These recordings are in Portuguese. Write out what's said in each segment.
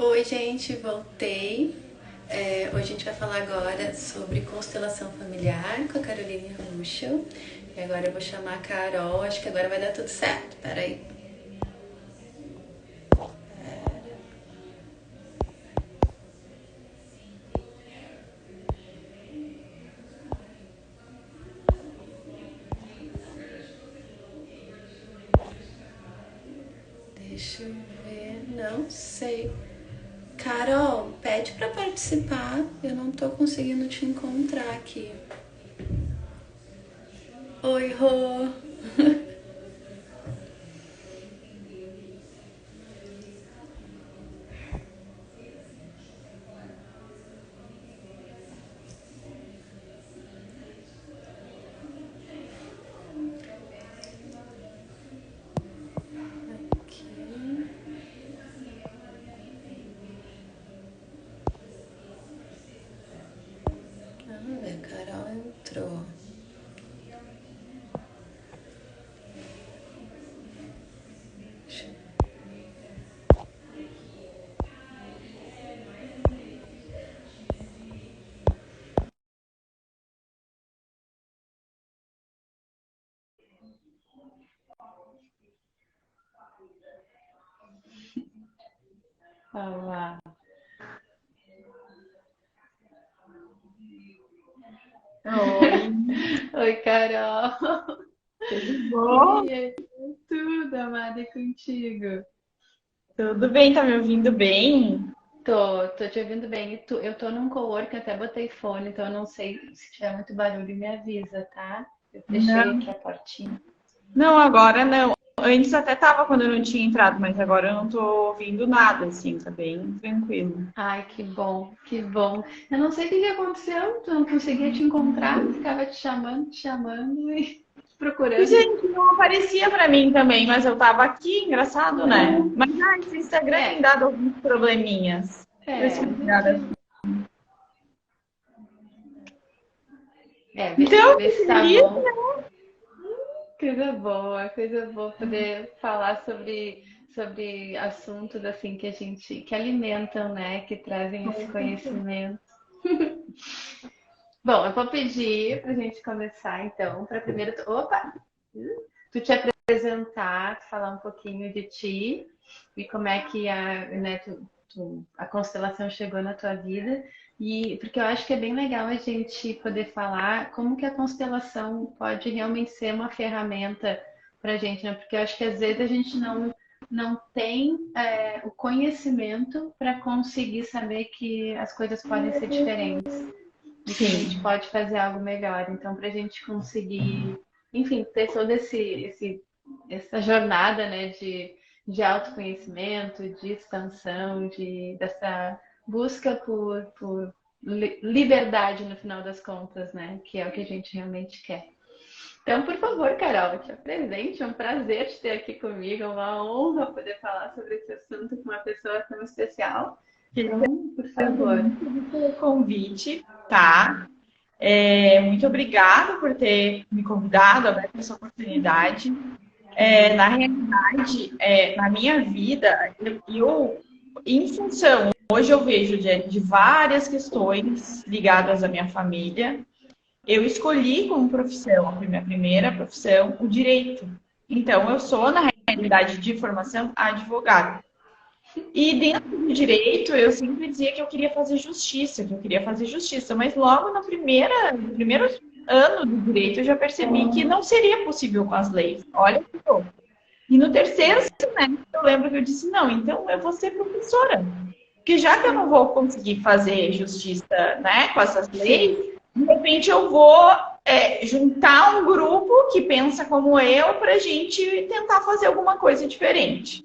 Oi, gente, voltei. Hoje a gente vai falar agora sobre constelação familiar com a Caroline Ruschel. E agora eu vou chamar a Carol, acho que agora vai dar tudo certo. Peraí. Deixa eu ver. Não sei. Carol, pede pra participar. Eu não tô conseguindo te encontrar aqui. Oi, Rô. Aqui. Vamos ver, a Carol entrou. Olá. Oi, Oi, Carol. tudo bom? E aí, tudo, amada, e contigo? Tudo bem? Tá me ouvindo bem? Tô te ouvindo bem. Eu tô num coworking, até botei fone, então eu não sei se tiver muito barulho, me avisa, tá? Eu fechei Não, aqui a portinha. não, agora não. Antes até tava quando eu não tinha entrado, mas agora eu não tô ouvindo nada, assim, tá bem tranquilo. Ai, que bom, que bom. Eu não sei o que que aconteceu, tu não conseguia te encontrar, ficava te chamando e E, procurando. gente, não aparecia pra mim também, mas eu tava aqui, engraçado, né? Mas esse Instagram tem É, dado alguns probleminhas. Deixa eu ver se é, vai a dar. gente. É, Então, vê se tá feliz, bom. Coisa boa poder falar sobre assuntos assim que a gente que alimentam, né, que trazem esse conhecimento. Bom, eu vou pedir para a gente começar então, para primeiro, opa, tu te apresentar, falar um pouquinho de ti e como é que a constelação chegou na tua vida. E porque eu acho que é bem legal a gente poder falar como que a constelação pode realmente ser uma ferramenta para a gente, né? Porque eu acho que às vezes a gente não tem o conhecimento para conseguir saber que as coisas podem ser diferentes e que a gente sim. pode fazer algo melhor. Então, para a gente conseguir, enfim, ter toda essa jornada, né, de autoconhecimento, de expansão, dessa busca por liberdade no final das contas, né, que é o que a gente realmente quer. Então, por favor, Carol, te apresente. É um prazer te ter aqui comigo. É uma honra poder falar sobre esse assunto com uma pessoa tão especial. Então, por favor. Muito pelo convite, tá? Muito obrigada por ter me convidado, aberto essa oportunidade. Na realidade, na minha vida, em função, hoje eu vejo de várias questões ligadas à minha família, eu escolhi como profissão, a minha primeira profissão, o direito. Então, eu sou, na realidade, de formação advogada. E dentro do direito, eu sempre dizia que eu queria fazer justiça, que eu queria fazer justiça, mas logo no primeiro ano do direito eu já percebi que não seria possível com as leis. Olha que louco. E no terceiro semestre eu lembro que eu disse, não, então eu vou ser professora. Porque já que eu não vou conseguir fazer justiça, né, com essas leis, Sim. de repente eu vou juntar um grupo que pensa como eu para a gente tentar fazer alguma coisa diferente.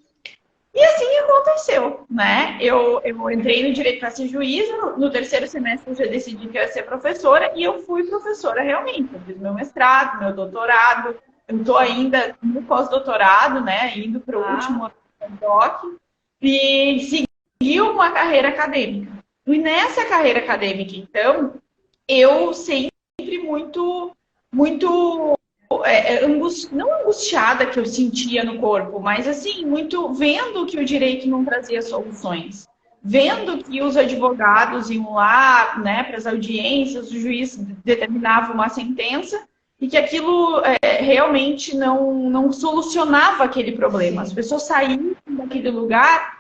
E assim aconteceu, né? Eu entrei no direito para ser juíza, no terceiro semestre eu já decidi que eu ia ser professora e eu fui professora realmente. Eu fiz meu mestrado, meu doutorado, eu estou ainda no pós-doutorado, né? Indo para o último Uau. ano do doc e segui uma carreira acadêmica. E nessa carreira acadêmica, então, eu sempre muito não angustiada que eu sentia no corpo, mas assim, muito vendo que o direito não trazia soluções. vendo que os advogados iam lá, né, para as audiências, o juiz determinava uma sentença e que aquilo realmente não solucionava aquele problema. As pessoas saíam daquele lugar,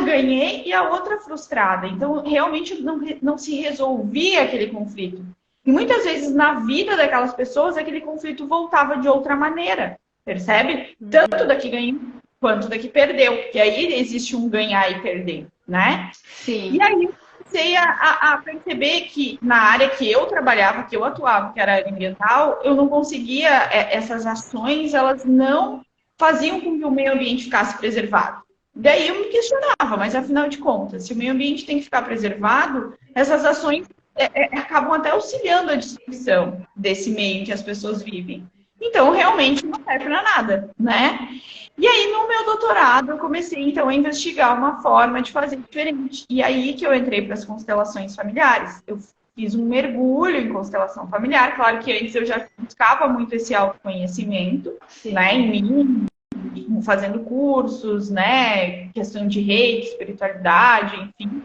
ganhei, e a outra frustrada. Então, realmente não se resolvia aquele conflito. E muitas vezes na vida daquelas pessoas, aquele conflito voltava de outra maneira, percebe? Tanto da que ganhou quanto da que perdeu. Porque aí existe um ganhar e perder, né? Sim. E aí eu comecei a perceber que na área que eu trabalhava, que eu atuava, que era a área ambiental, eu não conseguia, essas ações, elas não faziam com que o meio ambiente ficasse preservado. Daí eu me questionava, mas afinal de contas, se o meio ambiente tem que ficar preservado, essas ações acabam até auxiliando a destruição desse meio em que as pessoas vivem. Então, realmente não serve para nada, né? E aí, no meu doutorado, eu comecei, então, a investigar uma forma de fazer diferente. E aí que eu entrei para as constelações familiares. Eu fiz um mergulho em constelação familiar. Claro que antes eu já buscava muito esse autoconhecimento, né, em mim, fazendo cursos, né, questão de reiki, espiritualidade, enfim.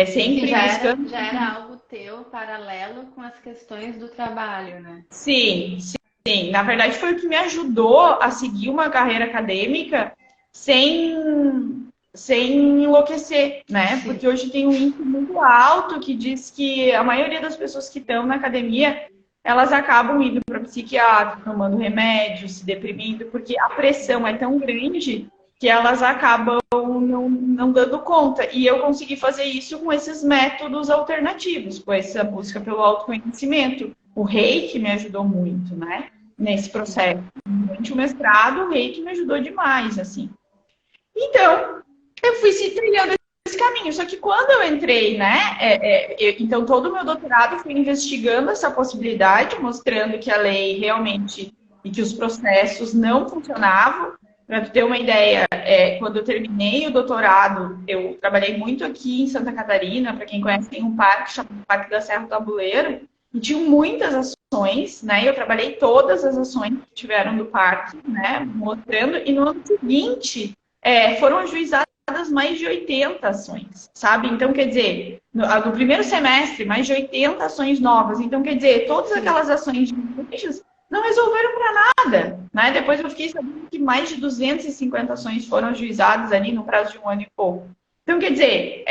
Sempre buscando... Já era algo teu paralelo com as questões do trabalho, né? Sim, sim. Na verdade, foi o que me ajudou a seguir uma carreira acadêmica sem enlouquecer, né? Sim. Porque hoje tem um índice muito alto que diz que a maioria das pessoas que estão na academia, elas acabam indo para psiquiatra, tomando remédio, se deprimindo, porque a pressão é tão grande que elas acabam não dando conta. E eu consegui fazer isso com esses métodos alternativos, com essa busca pelo autoconhecimento. O reiki me ajudou muito, né? Nesse processo. Durante o mestrado, o reiki me ajudou demais, assim. Então, eu fui se trilhando esse caminho. Só que quando eu entrei, né? Então, todo o meu doutorado foi investigando essa possibilidade, mostrando que a lei realmente e que os processos não funcionavam. Para tu ter uma ideia, quando eu terminei o doutorado, eu trabalhei muito aqui em Santa Catarina. Para quem conhece, tem um parque chamado Parque da Serra do Tabuleiro, e tinha muitas ações, né? Eu trabalhei todas as ações que tiveram do parque, né? Mostrando, e no ano seguinte foram ajuizadas mais de 80 ações, sabe? Então, quer dizer, no primeiro semestre, mais de 80 ações novas. Então, quer dizer, todas aquelas ações de não resolveram para nada, né? Depois eu fiquei sabendo que mais de 250 ações foram ajuizadas ali no prazo de um ano e pouco. Então, quer dizer,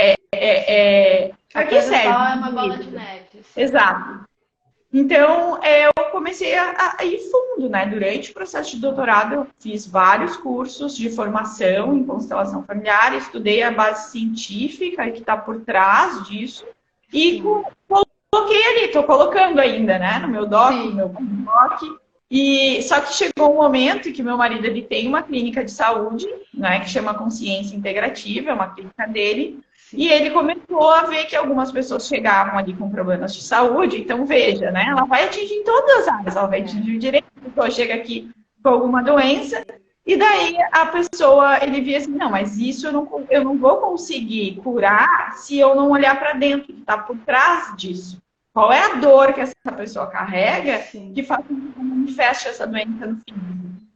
a que serve? Só é uma bola de neve. Exato. Então, eu comecei a ir fundo, né? Durante o processo de doutorado, eu fiz vários cursos de formação em constelação familiar, estudei a base científica que está por trás disso e coloquei ali, estou colocando ainda, né? No meu doc, no meu doc. E só que chegou um momento que meu marido ele tem uma clínica de saúde, né? Que chama Consciência Integrativa, é uma clínica dele. E ele começou a ver que algumas pessoas chegavam ali com problemas de saúde. Então, veja, né? Ela vai atingir em todas as áreas. Ela vai atingir o direito. A pessoa chega aqui com alguma doença. E daí a pessoa, ele via assim, não, mas isso eu não vou conseguir curar se eu não olhar para dentro, que está por trás disso. Qual é a dor que essa pessoa carrega que faz com que manifeste essa doença no físico?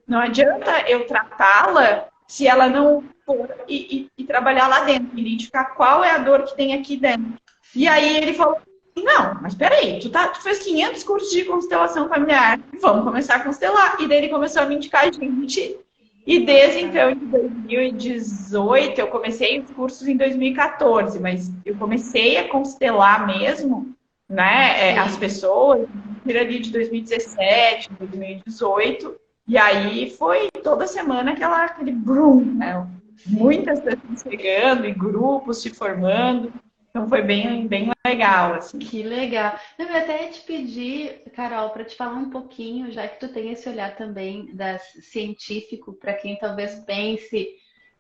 Não adianta eu tratá-la se ela não for e trabalhar lá dentro, identificar qual é a dor que tem aqui dentro. E aí ele falou, não, mas peraí, tu fez 500 cursos de constelação familiar, vamos começar a constelar. E daí ele começou a me indicar gente. E desde então, em 2018, eu comecei os cursos em 2014, mas eu comecei a constelar mesmo, né, as pessoas, ali de 2017, 2018. E aí foi toda semana aquele brum, né? Muitas pessoas chegando e grupos se formando. Então foi bem legal, assim. Que legal. Eu até ia te pedir, Carol, para te falar um pouquinho, já que tu tem esse olhar também científico, para quem talvez pense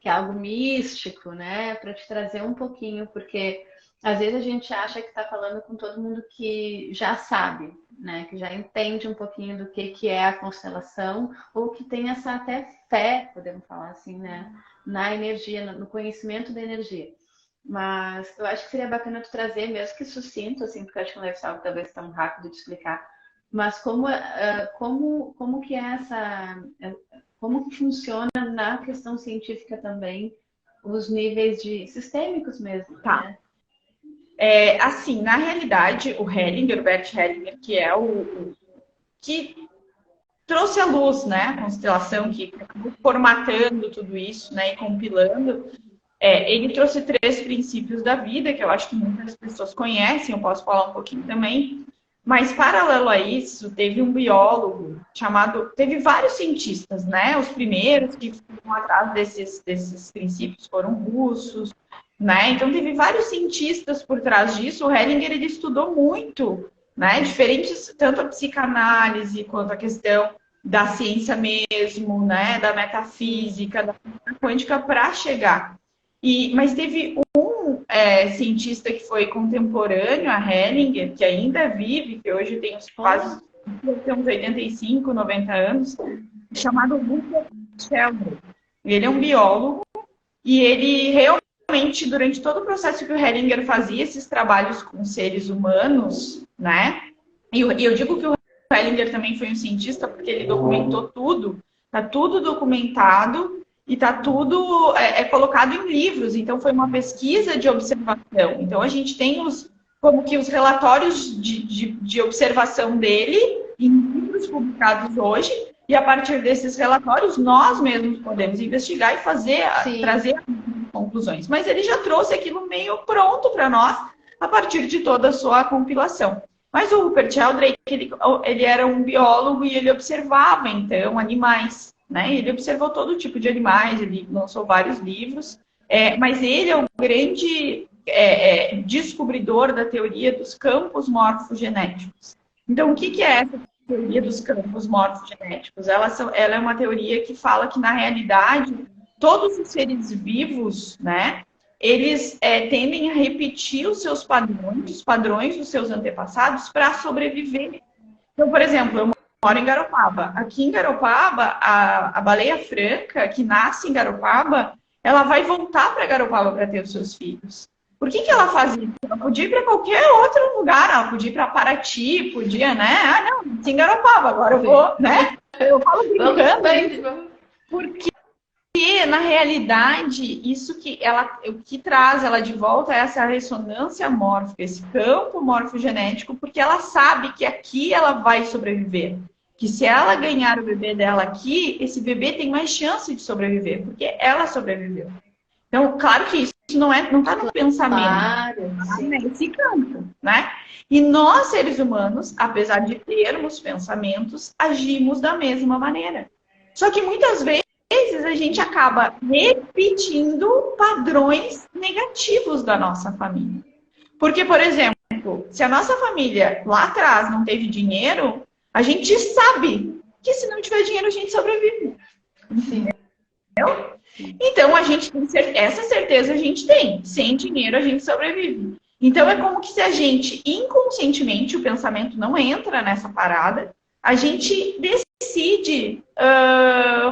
que é algo místico, né? Para te trazer um pouquinho, porque às vezes a gente acha que está falando com todo mundo que já sabe, né? Que já entende um pouquinho do que é a constelação, ou que tem essa até fé, podemos falar assim, né? Na energia, no conhecimento da energia. Mas eu acho que seria bacana tu trazer, mesmo que sucinto, assim, porque eu acho que não deve ser algo talvez tão rápido de explicar. Mas como que é como que funciona na questão científica também os níveis de sistêmicos mesmo, Tá. né? Assim, na realidade, o Hellinger, o Bert Hellinger, que é o que trouxe à luz, né, a constelação, que acabou formatando tudo isso, né, e compilando, ele trouxe 3 princípios da vida, que eu acho que muitas pessoas conhecem, eu posso falar um pouquinho também, mas paralelo a isso, teve um biólogo teve vários cientistas, né, os primeiros que foram atrás desses princípios foram russos, né, então teve vários cientistas por trás disso, o Hellinger, ele estudou muito, né, diferentes, tanto a psicanálise quanto a questão da ciência mesmo, né, da metafísica, da física quântica para chegar. Mas teve um cientista que foi contemporâneo a Hellinger, que ainda vive, que hoje tem quase uns 85, 90 anos, chamado Rupert Sheldrake. Ele é um biólogo e ele realmente, durante todo o processo que o Hellinger fazia esses trabalhos com seres humanos, né? E eu digo que o Hellinger também foi um cientista porque ele documentou tudo, está tudo documentado e está tudo colocado em livros. Então foi uma pesquisa de observação. Então a gente tem como que os relatórios de observação dele em livros publicados hoje, e a partir desses relatórios nós mesmos podemos investigar e trazer conclusões. Mas ele já trouxe aquilo meio pronto para nós a partir de toda a sua compilação. Mas o Rupert Sheldrake, ele era um biólogo e ele observava, então, animais, né? Ele observou todo tipo de animais, ele lançou vários livros, mas ele é o grande descobridor da teoria dos campos morfogenéticos. Então, o que é essa teoria dos campos morfogenéticos? Ela é uma teoria que fala que, na realidade, todos os seres vivos, né? Eles tendem a repetir os seus padrões, os padrões dos seus antepassados para sobreviver. Então, por exemplo, eu moro em Garopaba. Aqui em Garopaba, a baleia franca, que nasce em Garopaba, ela vai voltar para Garopaba para ter os seus filhos. Por que ela faz isso? Ela podia ir para qualquer outro lugar, ela podia ir para Paraty, podia, né? Ah, não, nasci em Garopaba, agora eu vou, né? Eu falo brincando, porque na realidade, isso o que traz ela de volta é essa ressonância mórfica, esse campo morfogenético, porque ela sabe que aqui ela vai sobreviver. Que se ela ganhar o bebê dela aqui, esse bebê tem mais chance de sobreviver, porque ela sobreviveu. Então, claro que isso não está no pensamento, tá nesse campo, né? E nós, seres humanos, apesar de termos pensamentos, agimos da mesma maneira. Só que muitas vezes a gente acaba repetindo padrões negativos da nossa família. Porque, por exemplo, se a nossa família lá atrás não teve dinheiro, a gente sabe que se não tiver dinheiro a gente sobrevive. Sim. Entendeu? Então, essa certeza a gente tem. Sem dinheiro a gente sobrevive. Então, é como que se a gente, inconscientemente, o pensamento não entra nessa parada, a gente decide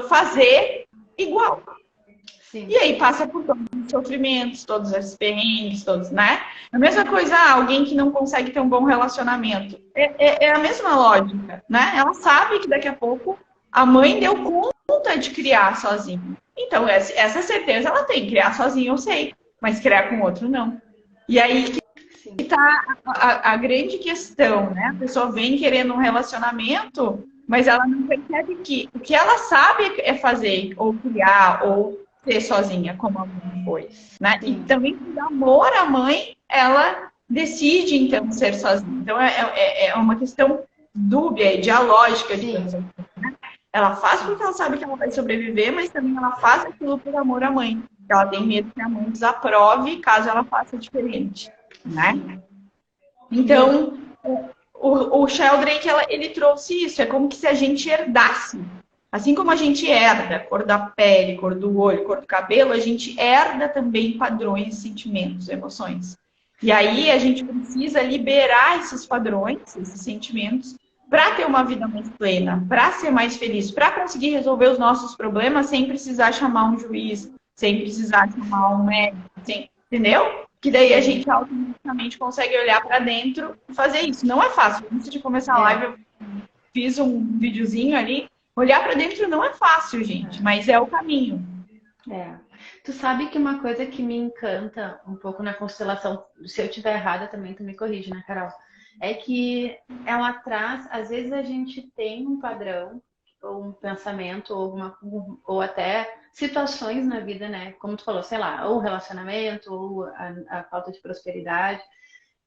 fazer igual. Sim. E aí passa por todos os sofrimentos, todos os perrengues, todos, né? A mesma coisa, alguém que não consegue ter um bom relacionamento. É a mesma lógica, né? Ela sabe que daqui a pouco a mãe deu conta de criar sozinha. Então, essa certeza ela tem. Criar sozinha eu sei, mas criar com outro não. E aí que está a grande questão, né? A pessoa vem querendo um relacionamento, mas ela não percebe que o que ela sabe é fazer, ou criar, ou ser sozinha, como a mãe foi, né? E também, por amor à mãe, ela decide, então, ser sozinha. Então, é uma questão dúbia, dialógica, digamos assim, né? Ela faz porque ela sabe que ela vai sobreviver, mas também ela faz aquilo por amor à mãe. Ela tem medo que a mãe desaprove caso ela faça diferente, né? Então, o Sheldrake, ele trouxe isso. É como que se a gente herdasse. Assim como a gente herda cor da pele, cor do olho, cor do cabelo, a gente herda também padrões, sentimentos, emoções. E aí a gente precisa liberar esses padrões, esses sentimentos, para ter uma vida mais plena, para ser mais feliz, para conseguir resolver os nossos problemas sem precisar chamar um juiz, sem precisar chamar um médico, entendeu? Que daí a gente automaticamente consegue olhar para dentro e fazer isso. Não é fácil. Antes de começar a live, eu fiz um videozinho ali. Olhar para dentro não é fácil, gente, mas é o caminho. Tu sabe que uma coisa que me encanta um pouco na constelação, se eu estiver errada também, tu me corrige, né, Carol? É que ela traz, às vezes a gente tem um padrão, ou um pensamento, ou até situações na vida, né? Como tu falou, sei lá, ou relacionamento, ou a falta de prosperidade.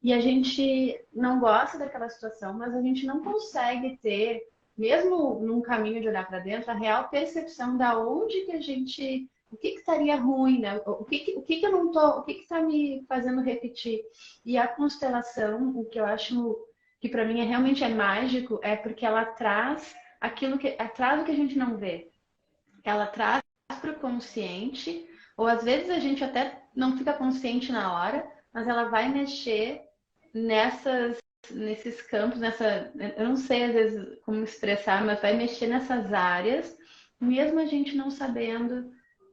E a gente não gosta daquela situação, mas a gente não consegue ter, mesmo num caminho de olhar para dentro, a real percepção da onde que a gente, o que que estaria ruim, né? O que que eu não tô, o que que está me fazendo repetir? E a constelação, o que eu acho que para mim realmente é mágico, é porque ela traz aquilo que traz o que a gente não vê. Ela traz para o consciente, ou às vezes a gente até não fica consciente na hora, mas ela vai mexer nesses campos, eu não sei às vezes como expressar, mas vai mexer nessas áreas, mesmo a gente não sabendo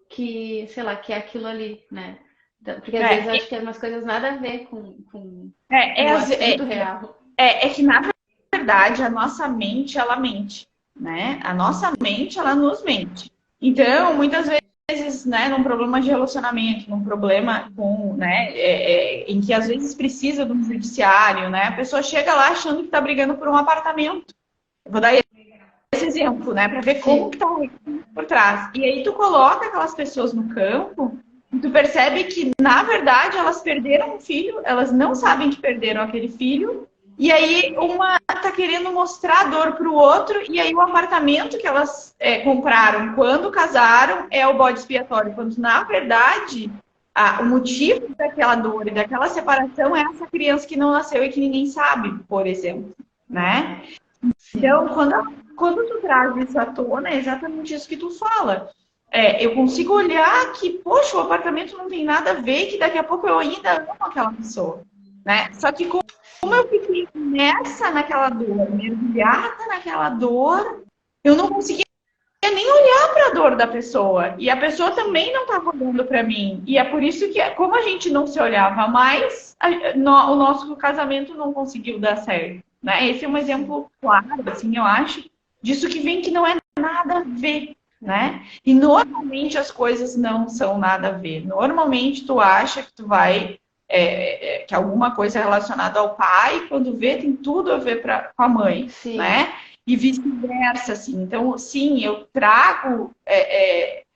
que, sei lá, que é aquilo ali, né? Porque às vezes eu acho que é umas coisas nada a ver com o assunto real. É que, na verdade, a nossa mente, ela mente, né? A nossa mente, ela nos mente. Então, muitas vezes, né, num problema de relacionamento, num problema né, em que às vezes precisa de um judiciário, né? A pessoa chega lá achando que está brigando por um apartamento. Eu vou dar esse exemplo, né, para ver como que tá por trás. E aí tu coloca aquelas pessoas no campo e tu percebe que, na verdade, elas perderam um filho, elas não sabem que perderam aquele filho. E aí uma tá querendo mostrar a dor pro outro, e aí o apartamento que elas compraram quando casaram é o bode expiatório, quando na verdade o motivo daquela dor e daquela separação é essa criança que não nasceu e que ninguém sabe, por exemplo, né? Então, quando tu traz isso à tona, é exatamente isso que tu fala. Eu consigo olhar que, poxa, o apartamento não tem nada a ver, que daqui a pouco eu ainda amo aquela pessoa, né? Só que como eu fiquei naquela dor, mergulhada naquela dor, eu não conseguia nem olhar para a dor da pessoa. E a pessoa também não estava olhando para mim. E é por isso que, como a gente não se olhava mais, o nosso casamento não conseguiu dar certo, né? Esse é um exemplo claro, assim, eu acho, disso que vem que não é nada a ver, né? E normalmente as coisas não são nada a ver. Normalmente tu acha que tu vai... que alguma coisa relacionada ao pai, quando vê, tem tudo a ver com a mãe, Sim. né? E vice-versa, assim. Então, sim, eu trago...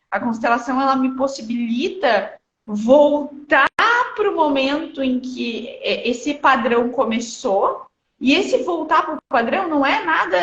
a constelação, ela me possibilita voltar para o momento em que esse padrão começou. E esse voltar para o padrão não é nada...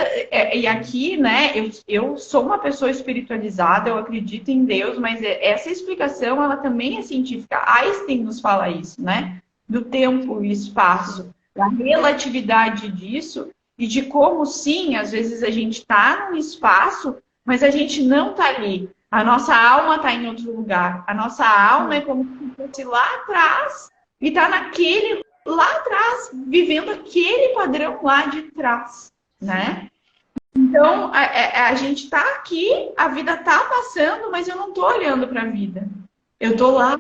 e aqui, né, eu sou uma pessoa espiritualizada, eu acredito em Deus, mas essa explicação, ela também é científica. Einstein nos fala isso, né? Do tempo e espaço, da relatividade disso, e de como, sim, às vezes a gente está num espaço, mas a gente não está ali. A nossa alma está em outro lugar. A nossa alma é como se fosse lá atrás e está naquele lá atrás, vivendo aquele padrão lá de trás, né? Então, a gente está aqui, a vida está passando, mas eu não estou olhando para a vida. Eu estou lá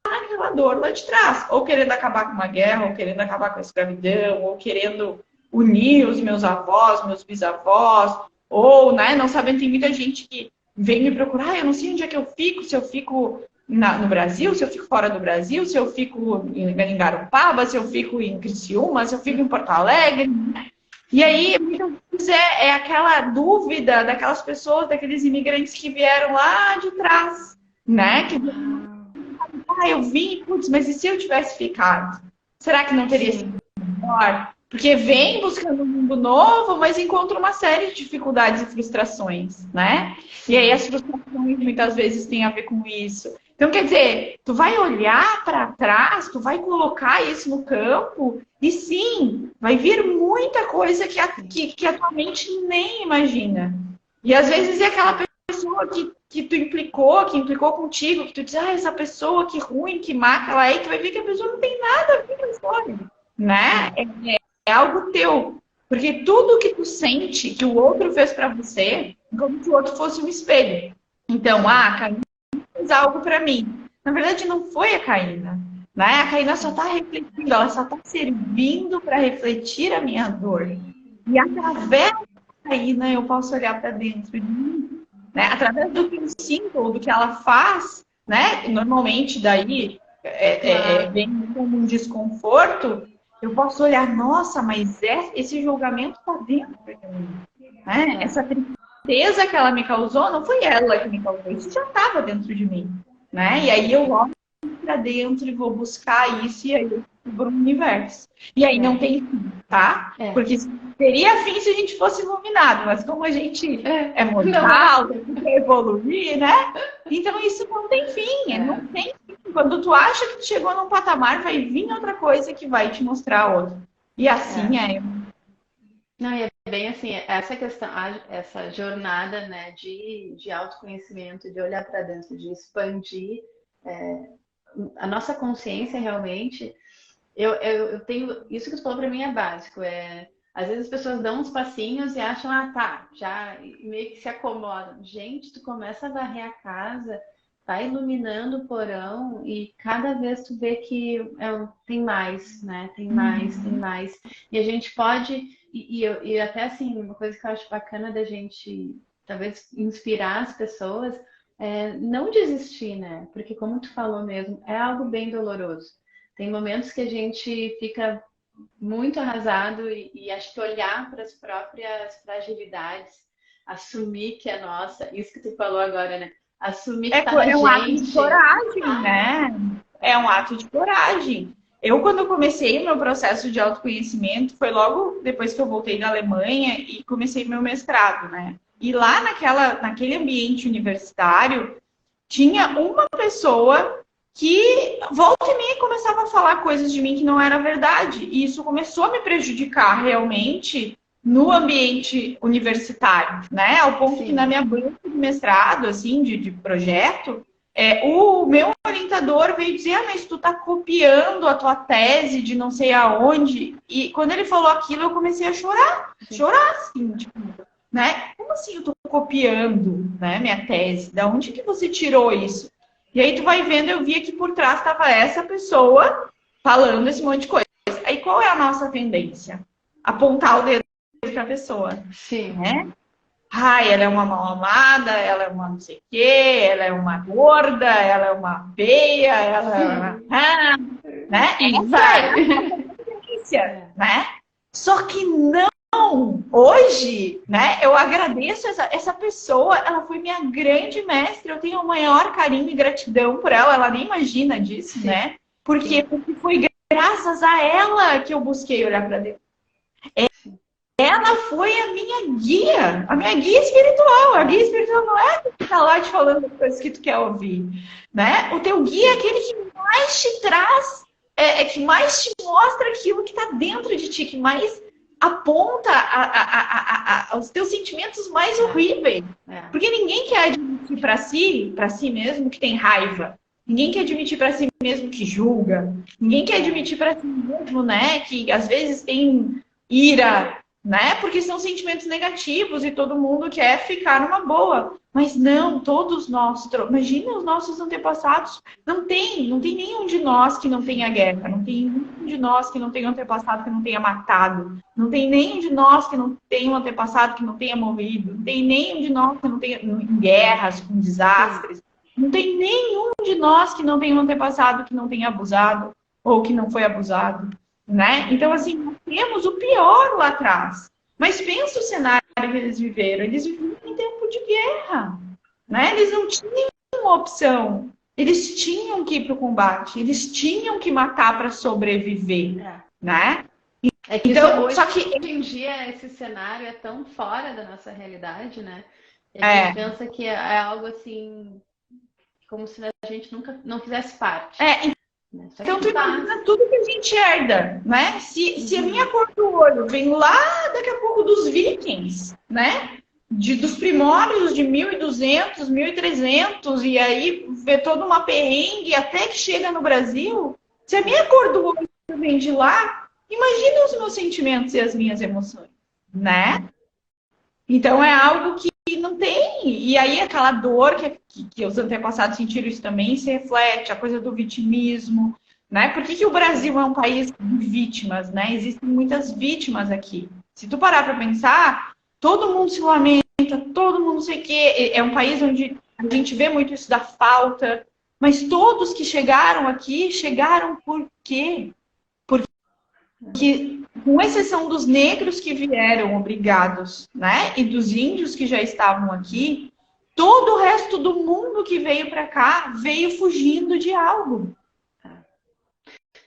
naquela dor lá de trás, ou querendo acabar com uma guerra, ou querendo acabar com a escravidão, ou querendo unir os meus avós, meus bisavós, ou, né, não sabendo, tem muita gente que vem me procurar, eu não sei onde é que eu fico, se eu fico no Brasil, se eu fico fora do Brasil, se eu fico em Garopaba, se eu fico em Criciúma, se eu fico em Porto Alegre. E aí, muitas vezes é aquela dúvida daquelas pessoas, daqueles imigrantes que vieram lá de trás, né? Que eu vim, putz, mas e se eu tivesse ficado? Será que não teria sido melhor? Porque vem buscando um mundo novo, mas encontra uma série de dificuldades e frustrações, né? E aí as frustrações muitas vezes têm a ver com isso. Então, quer dizer, tu vai olhar para trás, tu vai colocar isso no campo, e sim, vai vir muita coisa que a tua mente nem imagina. E às vezes é aquela pessoa que tu implicou, que implicou contigo, que tu diz, essa pessoa que ruim, que má que ela é, e tu vai ver que a pessoa não tem nada a ver com a história, né? É algo teu. Porque tudo que tu sente que o outro fez para você, é como se o outro fosse um espelho. Então, Caína fez algo para mim. Na verdade, não foi a Caína, né? A Caína só está refletindo, ela só está servindo para refletir a minha dor. E através da Caína eu posso olhar para dentro de mim, né? Através do que eu sinto ou do que ela faz, né? Normalmente daí vem como um desconforto, eu posso olhar, nossa, mas esse julgamento está dentro de mim, né? Essa tristeza que ela me causou, não foi ela que me causou, isso já estava dentro de mim, né? E aí eu olho para dentro e vou buscar isso e aí eu vou no universo. E aí não tem fim, tá? Porque teria fim se a gente fosse iluminado, mas como a gente é mortal, tem que evoluir, né? Então isso não tem fim, não tem fim. Quando tu acha que tu chegou num patamar, vai vir outra coisa que vai te mostrar outro. E assim é. Não, e é bem assim, essa questão, essa jornada, né, de autoconhecimento, de olhar para dentro, de expandir a nossa consciência realmente. Eu tenho, isso que tu falou para mim é básico, às vezes as pessoas dão uns passinhos e acham, tá, já meio que se acomodam. Gente, tu começa a varrer a casa, tá iluminando o porão e cada vez tu vê que tem mais, né? Tem mais, tem mais. E a gente pode, e até assim, uma coisa que eu acho bacana da gente, talvez, inspirar as pessoas, não desistir, né? Porque como tu falou mesmo, é algo bem doloroso. Tem momentos que a gente fica muito arrasado e acho que olhar para as próprias fragilidades, assumir que é nossa, isso que tu falou agora, né? Assumir que tá na gente. É um ato de coragem, né? É um ato de coragem. Eu, quando eu comecei o meu processo de autoconhecimento, foi logo depois que eu voltei da Alemanha e comecei meu mestrado, né? E lá naquele ambiente universitário, tinha uma pessoa que volta e meia começava a falar coisas de mim que não era verdade. E isso começou a me prejudicar realmente no ambiente universitário, né? Ao ponto que na minha banca de mestrado, assim, de projeto, o meu orientador veio dizer, mas tu tá copiando a tua tese de não sei aonde. E quando ele falou aquilo, eu comecei a chorar assim, tipo, né? Como assim eu tô copiando, né, minha tese? Da onde que você tirou isso? E aí tu vai vendo, eu via que por trás estava essa pessoa falando esse monte de coisa. Aí qual é a nossa tendência? Apontar o dedo para a pessoa. Sim. Né? Ela é uma mal amada, ela é uma não sei o quê, ela é uma gorda, ela é uma feia, ela é uma... né? Essa é a tendência, né? Só que não. Hoje, né, eu agradeço essa pessoa, ela foi minha grande mestre, eu tenho o maior carinho e gratidão por ela nem imagina disso, né? Porque foi graças a ela que eu busquei olhar para dentro. Ela foi a minha guia espiritual. A guia espiritual não é que tá lá te falando as coisas que tu quer ouvir, né? O teu guia é aquele que mais te traz, que mais te mostra aquilo que tá dentro de ti, que mais aponta os teus sentimentos mais horríveis. Porque ninguém quer admitir para si mesmo que tem raiva. Ninguém quer admitir para si mesmo que julga. Ninguém quer admitir para si mesmo, né, que às vezes tem ira, né? Porque são sentimentos negativos e todo mundo quer ficar numa boa. Mas não, todos nós, imagina os nossos antepassados, não tem nenhum de nós que não tenha guerra, não tem nenhum de nós que não tenha antepassado que não tenha matado, não tem nenhum de nós que não tenha um antepassado que não tenha morrido, não tem nenhum de nós que não tenha em guerras, com desastres, não tem nenhum de nós que não tenha um antepassado que não tenha abusado ou que não foi abusado, né? Então, assim, nós temos o pior lá atrás. Mas pensa o cenário que eles viveram em tempo de guerra, né? Eles não tinham uma opção. Eles tinham que ir para o combate. Eles tinham que matar para sobreviver, né? Então, hoje em dia esse cenário é tão fora da nossa realidade, né? E a gente pensa que é algo assim, como se a gente nunca não fizesse parte. Então, tu imagina tudo que a gente herda, né? Se a minha cor do olho vem lá, daqui a pouco, dos vikings, né? Dos primórdios de 1200, 1300, e aí vê toda uma perrengue até que chega no Brasil. Se a minha cor do olho vem de lá, imagina os meus sentimentos e as minhas emoções, né? Então, é algo que não tem. E aí, aquela dor que os antepassados sentiram isso também se reflete, a coisa do vitimismo, né? Por que o Brasil é um país de vítimas, né? Existem muitas vítimas aqui. Se tu parar para pensar, todo mundo se lamenta, todo mundo não sei o quê. É um país onde a gente vê muito isso da falta, Mas todos que chegaram aqui, chegaram por quê? Porque, com exceção dos negros que vieram obrigados, né? E dos índios que já estavam aqui, todo o resto do mundo que veio para cá veio fugindo de algo.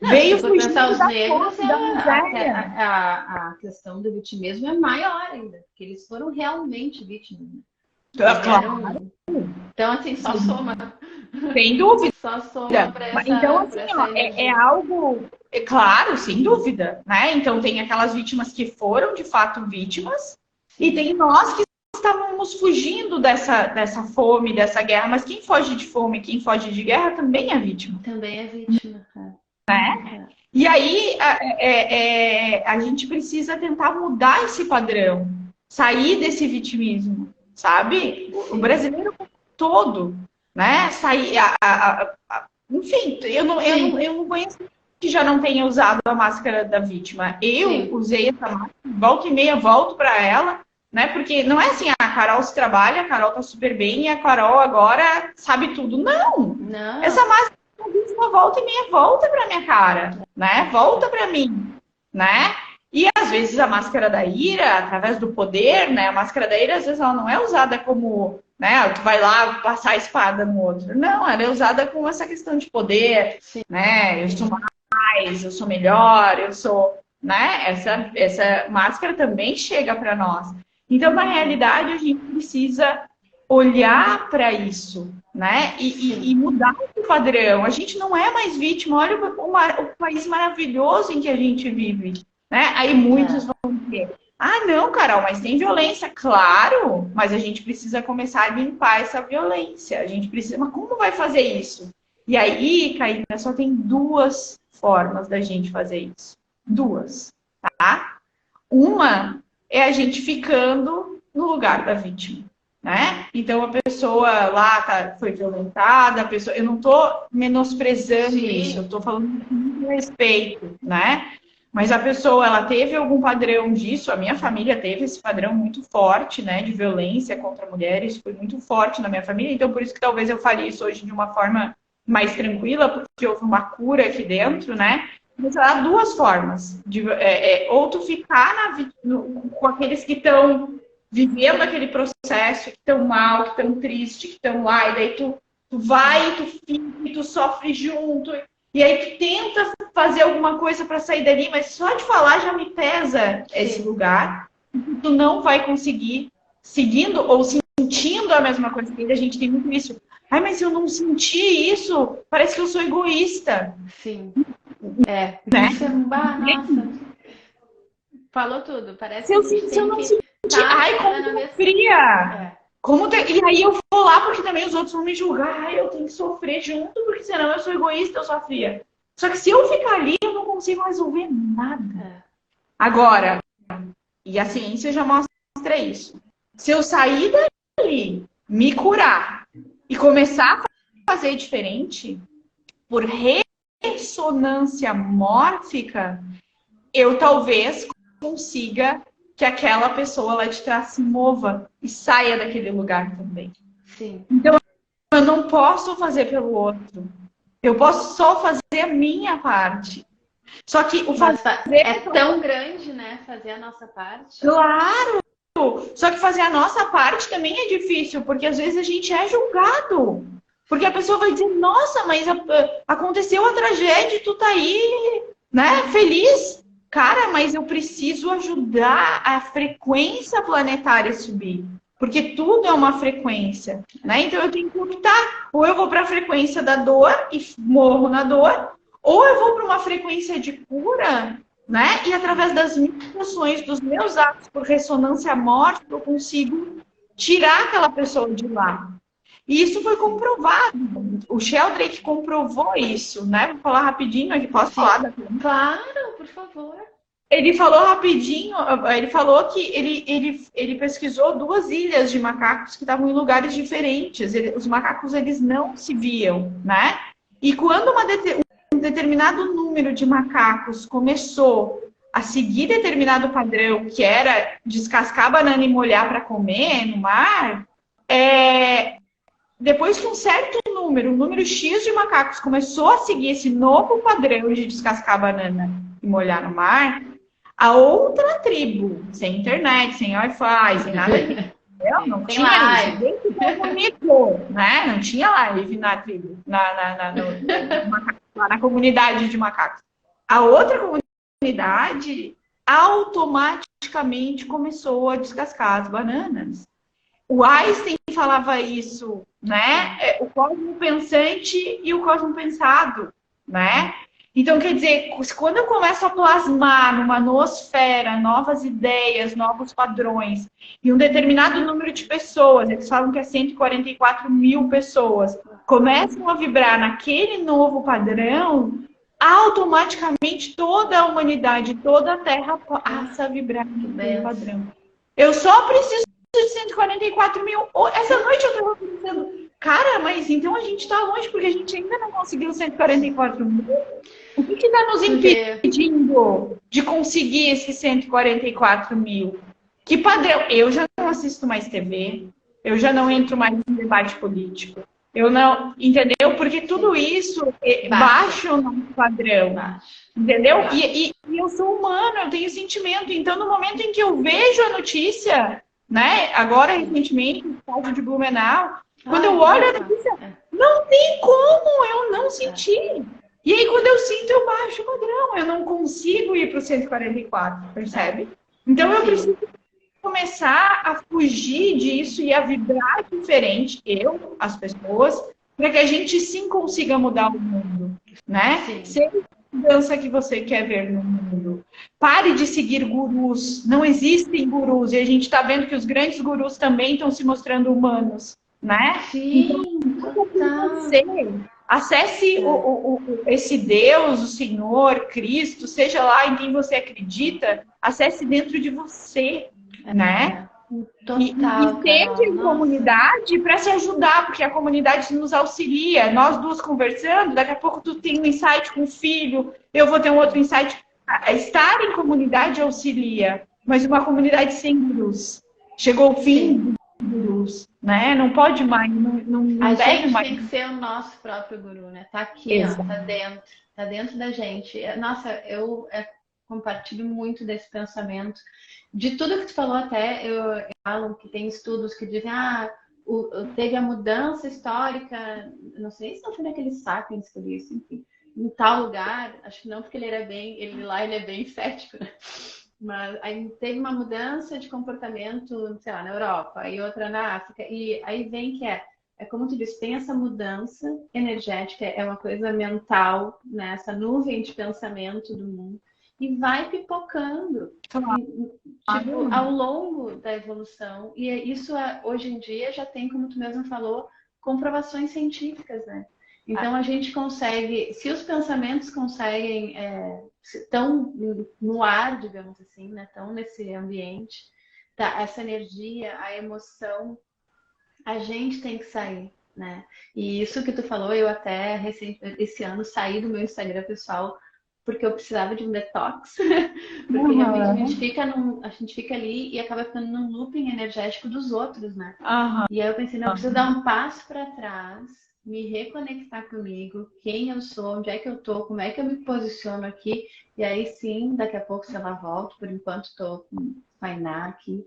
Não, Veio se for fugindo pensar os da negros, fome, da miséria. a questão do vitimismo é maior ainda, porque eles foram realmente vítimas, né? Claro, Então, assim, só soma. sem dúvida. Só soma para essa. Então, assim, pra essa ó, é energia. algo, é claro, sem dúvida, né? Então, tem aquelas vítimas que foram de fato vítimas, e tem nós que estávamos fugindo dessa fome, dessa guerra. Mas quem foge de fome, quem foge de guerra também é vítima. Também é vítima. Né? E aí a gente precisa tentar mudar esse padrão, sair desse vitimismo, sabe? O brasileiro todo, né? Sair, enfim, eu não conheço que já não tenha usado a máscara da vítima. Eu usei essa máscara, volta e meia volto para ela, né? Porque não é assim, a Carol se trabalha, a Carol tá super bem e a Carol agora sabe tudo. Não! Essa máscara volta e meia volta para minha cara, né? Volta para mim, né? E às vezes a máscara da ira, através do poder, né? A máscara da ira às vezes ela não é usada como, né? Tu vai lá passar a espada no outro. Não, ela é usada com essa questão de poder, né? Eu sou mais, eu sou melhor, eu sou, né? Essa máscara também chega para nós. Então, na realidade, a gente precisa olhar para isso, né? E mudar o padrão. A gente não é mais vítima. Olha o país maravilhoso em que a gente vive, né? Aí muitos vão dizer, ah, não, Carol, mas tem violência. Claro, mas a gente precisa começar a limpar essa violência. A gente precisa... Mas como vai fazer isso? E aí, Karina, só tem duas formas da gente fazer isso. Duas, tá? Uma é a gente ficando no lugar da vítima. Né? Então a pessoa lá foi violentada, a pessoa, eu não estou menosprezando isso, eu estou falando com respeito, né? Mas a pessoa, ela teve algum padrão disso, a minha família teve esse padrão muito forte, né, de violência contra mulheres, foi muito forte na minha família, então por isso que talvez eu fale isso hoje de uma forma mais tranquila, porque houve uma cura aqui dentro, né? Mas há duas formas, ou tu ficar com aqueles que estão vivendo aquele processo, que estão mal, que estão tristes, que estão lá, e daí tu vai, tu fica, tu sofre junto, e aí tu tenta fazer alguma coisa para sair dali, mas só de falar já me pesa esse lugar, tu não vai conseguir, seguindo ou sentindo a mesma coisa, que a gente tem muito isso. Ai, mas se eu não sentir isso, parece que eu sou egoísta. Sim. Né? Isso é nossa. Falou tudo, parece se eu não sentir, ai, como eu fria. E aí eu vou lá porque também os outros vão me julgar. Ai, eu tenho que sofrer junto, porque senão eu sou egoísta, eu sou fria. Só que se eu ficar ali, eu não consigo resolver nada. Agora, e a ciência já mostra isso. Se eu sair dali, me curar e começar a fazer diferente, por ressonância mórfica, eu talvez consiga que aquela pessoa lá de trás se mova e saia daquele lugar também. Sim. Então, eu não posso fazer pelo outro. Eu posso só fazer a minha parte. Só que o fazer é tão grande, né? Fazer a nossa parte. Claro! Só que fazer a nossa parte também é difícil, porque às vezes a gente é julgado. Porque a pessoa vai dizer, nossa, mas aconteceu a tragédia e tu tá aí, né, feliz. Cara, mas eu preciso ajudar a frequência planetária a subir. Porque tudo é uma frequência, né? Então eu tenho que optar. Ou eu vou para a frequência da dor e morro na dor, ou eu vou para uma frequência de cura, né? E através das minhas ações, dos meus atos por ressonância morte, eu consigo tirar aquela pessoa de lá. E isso foi comprovado. O Sheldrake comprovou isso, né? Vou falar rapidinho aqui. Posso falar? Claro, por favor. Ele falou rapidinho, ele falou que ele pesquisou 2 ilhas de macacos que estavam em lugares diferentes. Os macacos, eles não se viam, né? E quando um determinado número de macacos começou a seguir determinado padrão, que era descascar a banana e molhar para comer no mar, depois que um certo número, um número X de macacos começou a seguir esse novo padrão de descascar a banana e molhar no mar, a outra tribo, sem internet, sem Wi-Fi, sem nada disso, não Tem tinha live. isso, nem comunicou, né? Não tinha live na tribo, lá na comunidade de macacos. A outra comunidade automaticamente começou a descascar as bananas. O Einstein falava isso, né? O cosmo pensante e o cosmo pensado, né? Então, quer dizer, quando eu começo a plasmar numa noosfera novas ideias, novos padrões, e um determinado número de pessoas, eles falam que é 144 mil pessoas, começam a vibrar naquele novo padrão, automaticamente toda a humanidade, toda a Terra passa a vibrar naquele padrão. Eu só preciso de 144 mil. Essa noite eu estava pensando, cara, mas então a gente está longe porque a gente ainda não conseguiu 144 mil. O que está nos impedindo de conseguir esses 144 mil? Que padrão? Eu já não assisto mais TV, eu já não entro mais em debate político. Eu não, entendeu? Porque tudo isso baixa o nosso padrão. Entendeu? E eu sou humano, eu tenho sentimento. Então, no momento em que eu vejo a notícia, né? Agora, recentemente, no caso de Blumenau, quando eu olho a notícia, não tem como eu não sentir. E aí, quando eu sinto, eu baixo o padrão. Eu não consigo ir para o 144, percebe? Então, eu preciso começar a fugir disso e a vibrar diferente, as pessoas, para que a gente sim consiga mudar o mundo, né? Seja a mudança que você quer ver no mundo. Pare de seguir gurus. Não existem gurus. E a gente está vendo que os grandes gurus também estão se mostrando humanos, né? Sim, então, você acesse esse Deus, o Senhor, Cristo, seja lá em quem você acredita, acesse dentro de você, né? Total, e tente em comunidade para se ajudar, porque a comunidade nos auxilia. Nós duas conversando, daqui a pouco tu tem um insight com o filho, eu vou ter um outro insight. Estar em comunidade auxilia, mas uma comunidade sem gurus. Chegou o fim dos gurus, né? Não pode mais, não a deve gente mais. tem que ser o nosso próprio guru, né? Tá aqui, ó, tá dentro da gente. Nossa, eu compartilho muito desse pensamento. De tudo que tu falou até, eu falo que tem estudos que dizem, teve a mudança histórica, não sei se não foi naquele Sapiens que eu disse, enfim, em tal lugar, acho que não, porque ele é bem cético, né? Mas aí teve uma mudança de comportamento, sei lá, na Europa, e outra na África, e aí vem que é como tu disse, tem essa mudança energética, é uma coisa mental, né? Essa nuvem de pensamento do mundo, e vai pipocando ao longo da evolução. E isso, hoje em dia, já tem, como tu mesmo falou, comprovações científicas, né? Então, a gente consegue, se os pensamentos conseguem, estão no ar, digamos assim, né? Estão nesse ambiente, tá? Essa energia, a emoção, a gente tem que sair, né? E isso que tu falou, eu até esse ano saí do meu Instagram pessoal porque eu precisava de um detox, porque realmente a gente fica ali e acaba ficando num looping energético dos outros, né? E aí eu pensei, não, eu preciso dar um passo para trás, me reconectar comigo, quem eu sou, onde é que eu tô, como é que eu me posiciono aqui, e aí sim, daqui a pouco, sei lá, volto, por enquanto tô com Tainá aqui,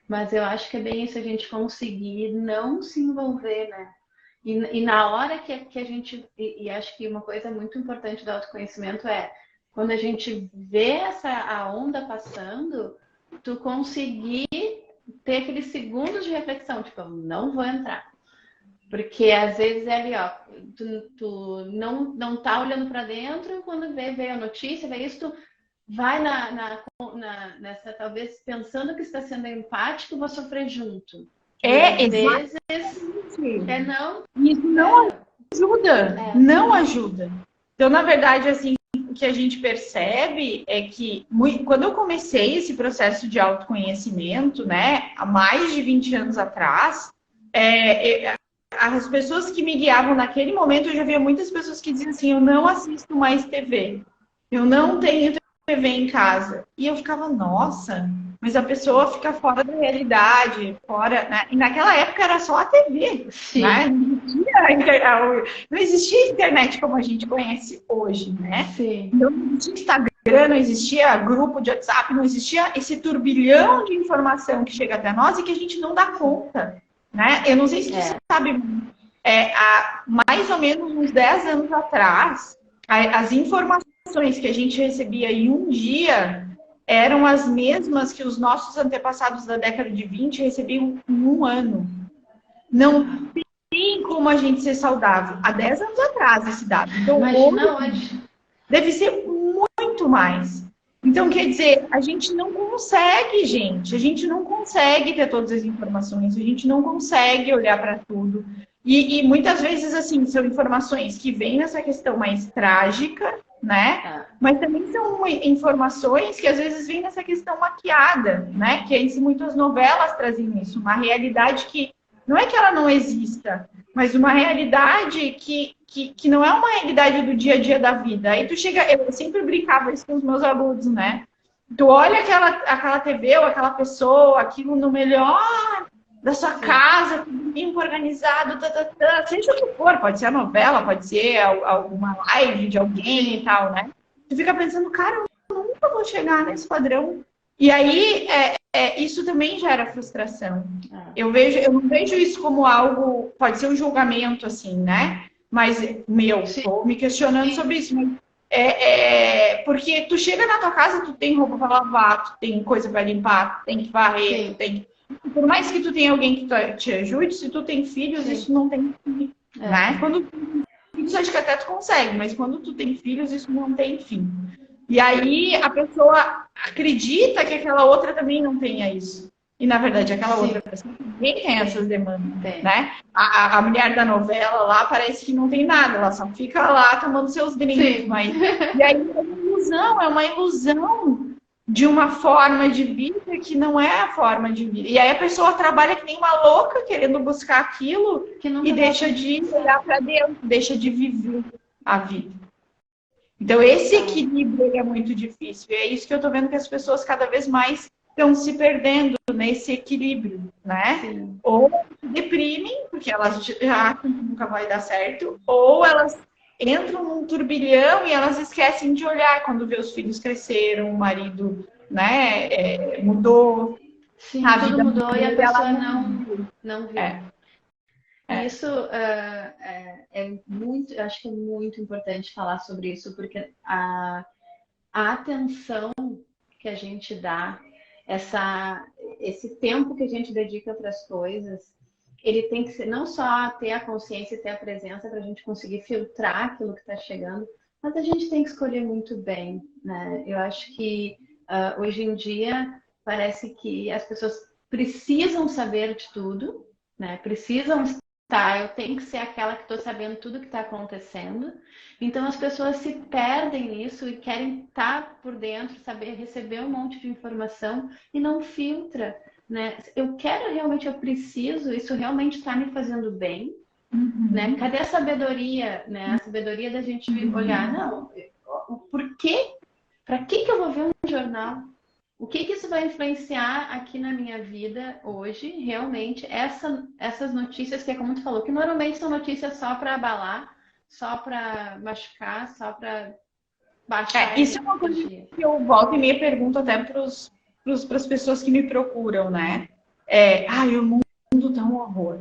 mas eu acho que é bem isso, a gente conseguir não se envolver, né? E na hora que a gente... E acho que uma coisa muito importante do autoconhecimento é quando a gente vê a onda passando, tu conseguir ter aqueles segundos de reflexão, tipo, eu não vou entrar. Porque às vezes é ali, ó, tu não tá olhando para dentro, quando vê a notícia, vê isso, tu vai nessa, talvez pensando que está sendo empático, vou sofrer junto. Às vezes não. Isso não ajuda. Não ajuda. Então, na verdade, assim, o que a gente percebe é que quando eu comecei esse processo de autoconhecimento, né, há mais de 20 anos atrás, as pessoas que me guiavam naquele momento, eu já via muitas pessoas que diziam assim, eu não assisto mais TV, eu não tenho TV em casa. E eu ficava, nossa, mas a pessoa fica fora da realidade, fora, né? E naquela época era só a TV, Sim. né? Não existia internet como a gente conhece hoje, né? Sim. Não existia Instagram, não existia grupo de WhatsApp, não existia esse turbilhão de informação que chega até nós e que a gente não dá conta, né? Eu não sei se você sabe, há mais ou menos uns 10 anos atrás, as informações que a gente recebia em um dia eram as mesmas que os nossos antepassados da década de 20 recebiam em um ano. Não tem como a gente ser saudável. Há 10 anos atrás esse dado. Então, Imagina hoje. deve ser muito mais. Então, quer dizer, a gente não consegue, gente. A gente não consegue ter todas as informações. A gente não consegue olhar para tudo. E muitas vezes, assim, são informações que vêm nessa questão mais trágica, né? Mas também são informações que às vezes vêm nessa questão maquiada, né? Que muitas novelas trazem isso. Uma realidade que não é que ela não exista, mas uma realidade que não é uma realidade do dia a dia da vida. Aí tu chega, eu sempre brincava isso com os meus alunos, né? Tu olha aquela TV ou aquela pessoa, aquilo no melhor da sua casa, tudo limpo, organizado, seja o que for, pode ser a novela, pode ser alguma live de alguém e tal, né? Tu fica pensando, cara, eu nunca vou chegar nesse padrão. E aí, isso também gera frustração. Eu não vejo isso como algo, pode ser um julgamento, assim, né? Mas, tô me questionando sobre isso. Mas porque tu chega na tua casa, tu tem roupa para lavar, tu tem coisa para limpar, tu tem que varrer, tu tem que... Por mais que tu tenha alguém que te ajude, se tu tem filhos, isso não tem fim, né? Quando tu tem filhos, acho que até tu consegue, mas quando tu tem filhos, isso não tem fim. E aí a pessoa acredita que aquela outra também não tenha isso. E, na verdade, aquela outra pessoa também tem essas demandas, né? A mulher da novela lá parece que não tem nada, ela só fica lá tomando seus drinks. Mas... E aí é uma ilusão de uma forma de vida que não é a forma de vida. E aí a pessoa trabalha que nem uma louca querendo buscar aquilo e deixa de olhar para dentro, deixa de viver a vida. Então esse equilíbrio é muito difícil. E é isso que eu estou vendo que as pessoas cada vez mais estão se perdendo nesse equilíbrio, né? Sim. Ou se deprimem, porque elas já acham que nunca vai dar certo, ou elas entram num turbilhão e elas esquecem de olhar quando vê os filhos cresceram, o marido, né, mudou. Sim, a vida mudou e a pessoa não viu. Isso muito, acho que é muito importante falar sobre isso, porque a atenção que a gente dá, esse tempo que a gente dedica para as coisas, ele tem que ser não só ter a consciência e ter a presença para a gente conseguir filtrar aquilo que está chegando, mas a gente tem que escolher muito bem, né? Eu acho que hoje em dia parece que as pessoas precisam saber de tudo, né? Precisam estar, eu tenho que ser aquela que estou sabendo tudo que está acontecendo. Então as pessoas se perdem nisso e querem estar por dentro, saber receber um monte de informação e não filtra. Né? Eu preciso, isso realmente está me fazendo bem, né? Cadê a sabedoria, né? A sabedoria da gente olhar, não, o porquê? Para que eu vou ver um jornal? O que isso vai influenciar aqui na minha vida hoje? Realmente, essas notícias que é como tu falou, que normalmente são notícias só para abalar, só para machucar, só para baixar. Isso é uma coisa que eu volto e meia pergunto até para as pessoas que me procuram, né? O mundo tá um horror.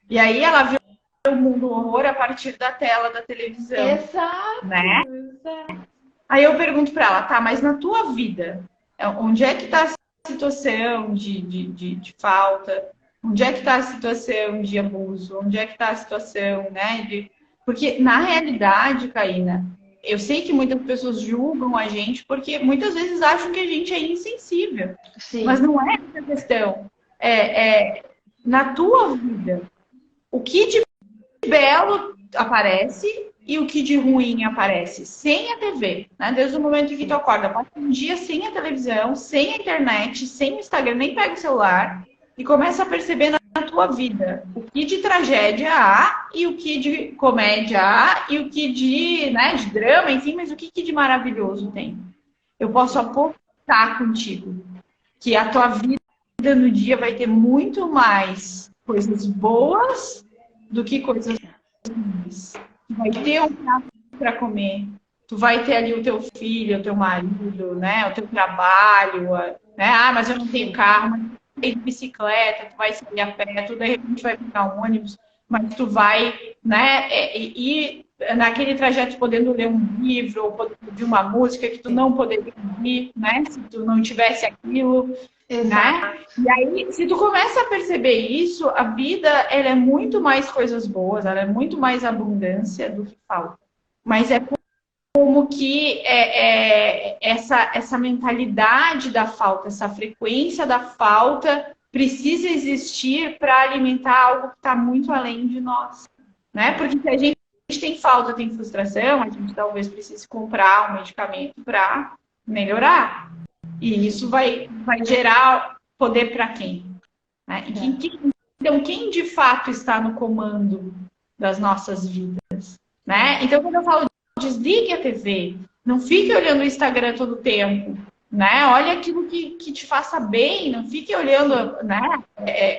E aí ela vê o mundo horror a partir da tela da televisão. Exato, né? Exato. Aí eu pergunto para ela, tá, mas na tua vida, onde é que está a situação de falta? Onde é que está a situação de abuso? Onde é que está a situação, né? Porque, na realidade, Caína, eu sei que muitas pessoas julgam a gente porque muitas vezes acham que a gente é insensível. Sim. Mas não é essa a questão. Na tua vida, o que de belo aparece e o que de ruim aparece sem a TV, né? Desde o momento em que tu acorda, passa um dia sem a televisão, sem a internet, sem o Instagram, nem pega o celular e começa a perceber na tua vida o que de tragédia há e o que de comédia há e o que de drama, enfim, mas o que de maravilhoso tem. Eu posso apostar contigo que a tua vida no dia vai ter muito mais coisas boas do que coisas ruins. Tu vai ter um prato para comer, tu vai ter ali o teu filho, o teu marido, né, o teu trabalho, né? Ah, mas eu não tenho carro, mas tu vai de bicicleta, tu vai sair a pé, tu de repente vai pegar um ônibus, mas tu vai, né, ir naquele trajeto podendo ler um livro ou podendo ouvir uma música que tu não poderia ouvir, né, se tu não tivesse aquilo. Exato. Né? E aí, se tu começa a perceber isso, a vida ela é muito mais coisas boas, ela é muito mais abundância do que falta. Mas é como que essa mentalidade da falta, essa frequência da falta precisa existir para alimentar algo que está muito além de nós. Né? Porque se a gente tem falta, tem frustração, a gente talvez precise comprar um medicamento para melhorar. E isso vai gerar poder para quem? Né? Então, quem de fato está no comando das nossas vidas? Né? Então, quando eu falo desligue a TV, não fique olhando o Instagram todo o tempo. Né? Olha aquilo que te faça bem, não fique olhando, né,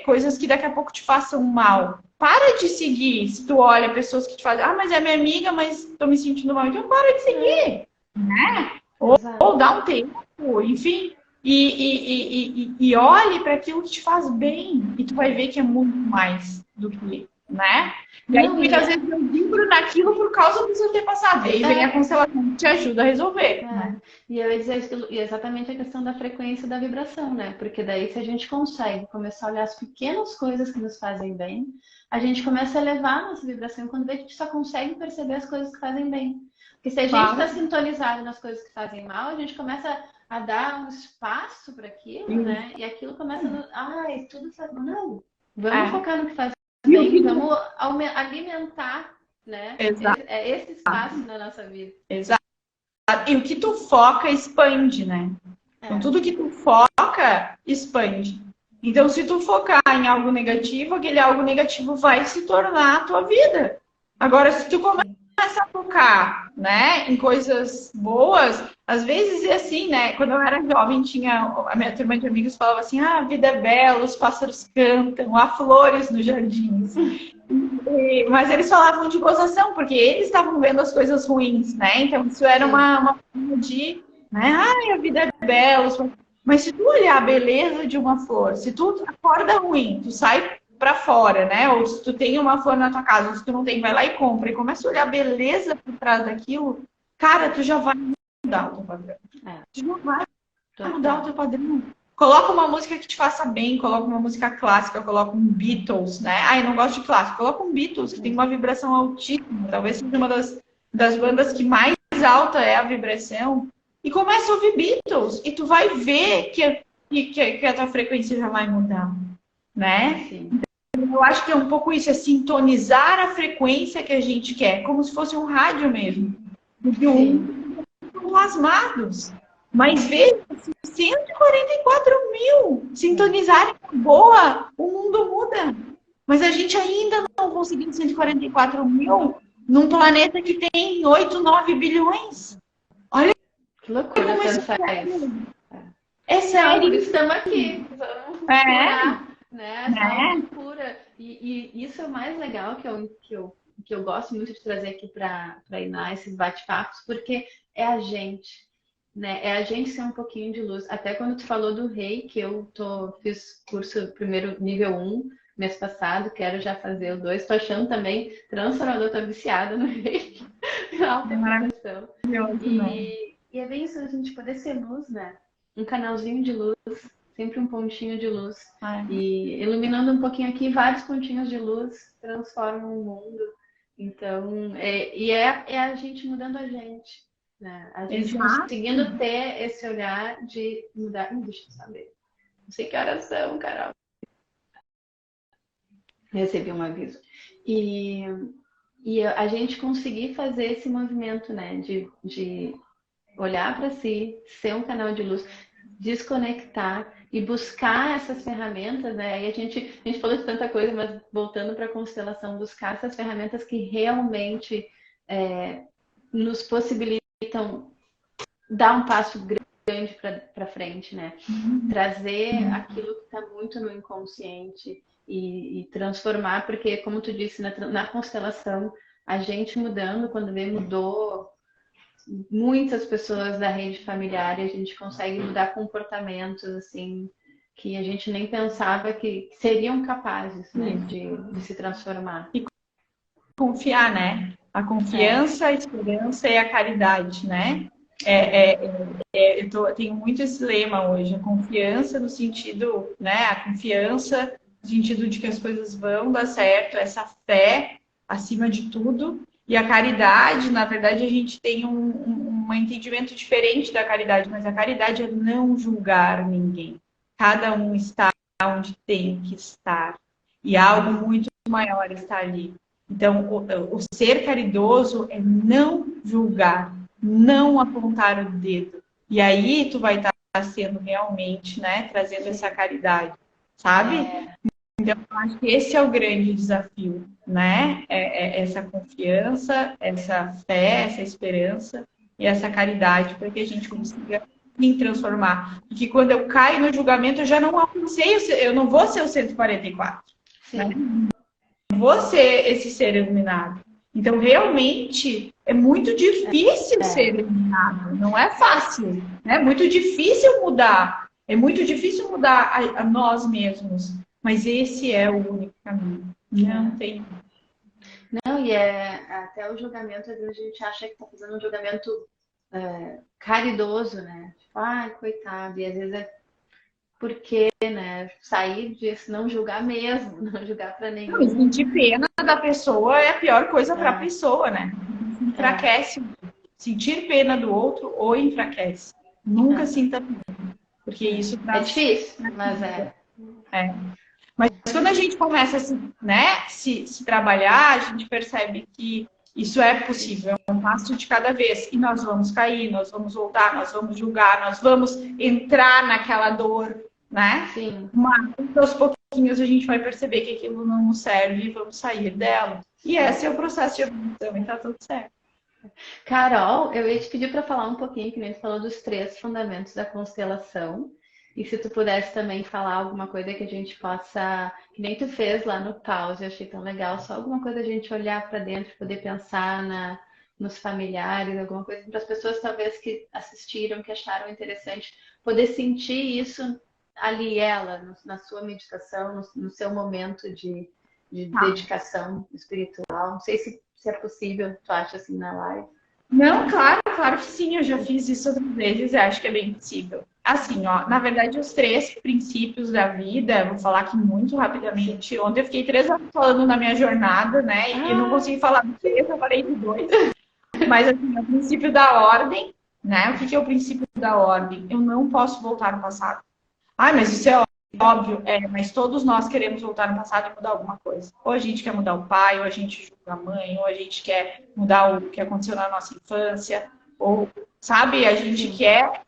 coisas que daqui a pouco te façam mal. Para de seguir. Se tu olha pessoas que te fazem, ah, mas é minha amiga, mas estou me sentindo mal, então para de seguir. Né? Ou dá um tempo, enfim, e olhe para aquilo que te faz bem, e tu vai ver que é muito mais do que, né? E aí, muitas vezes eu vibro naquilo por causa do seu ter passado. E aí vem a constelação que te ajuda a resolver. Né? E eu ia dizer exatamente a questão da frequência da vibração, né? Porque daí, se a gente consegue começar a olhar as pequenas coisas que nos fazem bem, a gente começa a elevar a nossa vibração. Quando vê que a gente só consegue perceber as coisas que fazem bem. Porque se a gente está sintonizado nas coisas que fazem mal, a gente começa a dar um espaço para aquilo, né? E aquilo começa a... tudo faz... Não, vamos focar no que faz bem, vamos alimentar, né? Esse espaço na nossa vida. Exato. E o que tu foca, expande, né? Então, tudo que tu foca, expande. Então, se tu focar em algo negativo, aquele algo negativo vai se tornar a tua vida. Agora, se tu começa a focar, né, em coisas boas, às vezes é assim, né? Quando eu era jovem, a minha turma de amigos falava assim, ah, a vida é bela, os pássaros cantam, há flores nos jardins. Mas eles falavam de gozação, porque eles estavam vendo as coisas ruins, né? Então isso era uma forma de, né? Ai, a vida é bela. Mas se tu olhar a beleza de uma flor, se tu acorda ruim, tu sai pra fora, né? Ou se tu tem uma flor na tua casa, ou se tu não tem, vai lá e compra e começa a olhar a beleza por trás daquilo, cara, tu já vai mudar o teu padrão. Tu já vai mudar o teu padrão. Coloca uma música que te faça bem, coloca uma música clássica, coloca um Beatles, né? Ai, não gosto de clássico. Coloca um Beatles, que tem uma vibração altíssima. Talvez seja uma das bandas que mais alta é a vibração. E começa a ouvir Beatles. E tu vai ver que a tua frequência já vai mudar, né? Sim. Então, eu acho que é um pouco isso, é sintonizar a frequência que a gente quer, como se fosse um rádio mesmo. Porque estão plasmados. Mas veja, se 144 mil sintonizarem boa, o mundo muda. Mas a gente ainda não conseguiu 144 mil num planeta que tem 8, 9 bilhões. Olha que loucura pensar isso. É sério. Por isso estamos aqui. Vamos curar, né? Essa loucura. E isso é o mais legal que eu gosto muito de trazer aqui para Iná, esses bate-papos, porque é a gente. Né? É a gente ser um pouquinho de luz. Até quando tu falou do Reiki, que eu fiz curso primeiro nível 1 mês passado, quero já fazer o 2. Tô achando também transformador, tô viciada no Reiki. Alta informação. E é bem isso, a gente poder ser luz, né? Um canalzinho de luz, sempre um pontinho de luz. E iluminando um pouquinho aqui, vários pontinhos de luz transformam o mundo. Então, é a gente mudando a gente. Né? A gente conseguindo ter esse olhar de mudar. Deixa eu saber. Não sei que horas são, Carol. Recebi um aviso. E a gente conseguir fazer esse movimento, né? De olhar para si, ser um canal de luz, desconectar e buscar essas ferramentas, né? E a gente falou de tanta coisa, mas voltando para a constelação, buscar essas ferramentas que realmente nos possibilitam dar um passo grande para frente, né? Trazer aquilo que está muito no inconsciente e transformar, porque, como tu disse, na constelação, a gente mudando, quando vê, mudou muitas pessoas da rede familiar e a gente consegue mudar comportamentos, assim, que a gente nem pensava que seriam capazes, né, de se transformar. E confiar, né? A confiança, a esperança e a caridade, né? Eu tenho muito esse lema hoje, a confiança no sentido, né? A confiança no sentido de que as coisas vão dar certo, essa fé acima de tudo. E a caridade, na verdade, a gente tem um entendimento diferente da caridade, mas a caridade é não julgar ninguém. Cada um está onde tem que estar. E algo muito maior está ali. Então, o ser caridoso é não julgar, não apontar o dedo. E aí tu vai estar sendo realmente, né, trazendo essa caridade, sabe? Então, eu acho que esse é o grande desafio, né? Essa confiança, essa fé, essa esperança e essa caridade para que a gente consiga me transformar. Porque quando eu caio no julgamento, eu já não alcancei, eu não vou ser o 144. Né? Vou ser esse ser iluminado. Então, realmente, é muito difícil ser iluminado. Não é fácil. Né? É muito difícil mudar. É muito difícil mudar a nós mesmos. Mas esse é o único caminho. Não tem. Não, e até o julgamento, às vezes a gente acha que está fazendo um julgamento caridoso, né? Tipo, ai, coitado. E às vezes é porque, né? Sair disso, não julgar mesmo, não julgar para nenhum. Não, sentir pena da pessoa é a pior coisa para a pessoa, né? Enfraquece. Sentir pena do outro ou enfraquece. Nunca sinta pena. Porque isso é difícil, mas é. Mas quando a gente começa a se trabalhar, a gente percebe que isso é possível, é um passo de cada vez. E nós vamos cair, nós vamos voltar, nós vamos julgar, nós vamos entrar naquela dor, né? Sim. Mas aos pouquinhos a gente vai perceber que aquilo não nos serve e vamos sair dela. E esse é o processo de evolução e tá tudo certo. Carol, eu ia te pedir para falar um pouquinho, que nem tu falou dos 3 fundamentos da constelação. E se tu pudesse também falar alguma coisa que a gente possa, que nem tu fez lá no pause, eu achei tão legal, só alguma coisa a gente olhar para dentro, poder pensar nos familiares, alguma coisa para as pessoas talvez que assistiram, que acharam interessante, poder sentir isso ali, ela, na sua meditação, no seu momento de dedicação espiritual. Não sei se é possível, tu acha assim na live? Não, claro que sim, eu já fiz isso outras vezes e acho que é bem possível. Assim, ó, na verdade, os 3 princípios da vida, vou falar aqui muito rapidamente. Ontem eu fiquei 3 horas falando na minha jornada, né? E não consegui falar do 3, eu falei de 2. Mas, assim, o princípio da ordem, né? O que é o princípio da ordem? Eu não posso voltar no passado. Ah, mas isso é óbvio. Mas todos nós queremos voltar no passado e mudar alguma coisa. Ou a gente quer mudar o pai, ou a gente julga a mãe, ou a gente quer mudar o que aconteceu na nossa infância, ou, sabe, a gente quer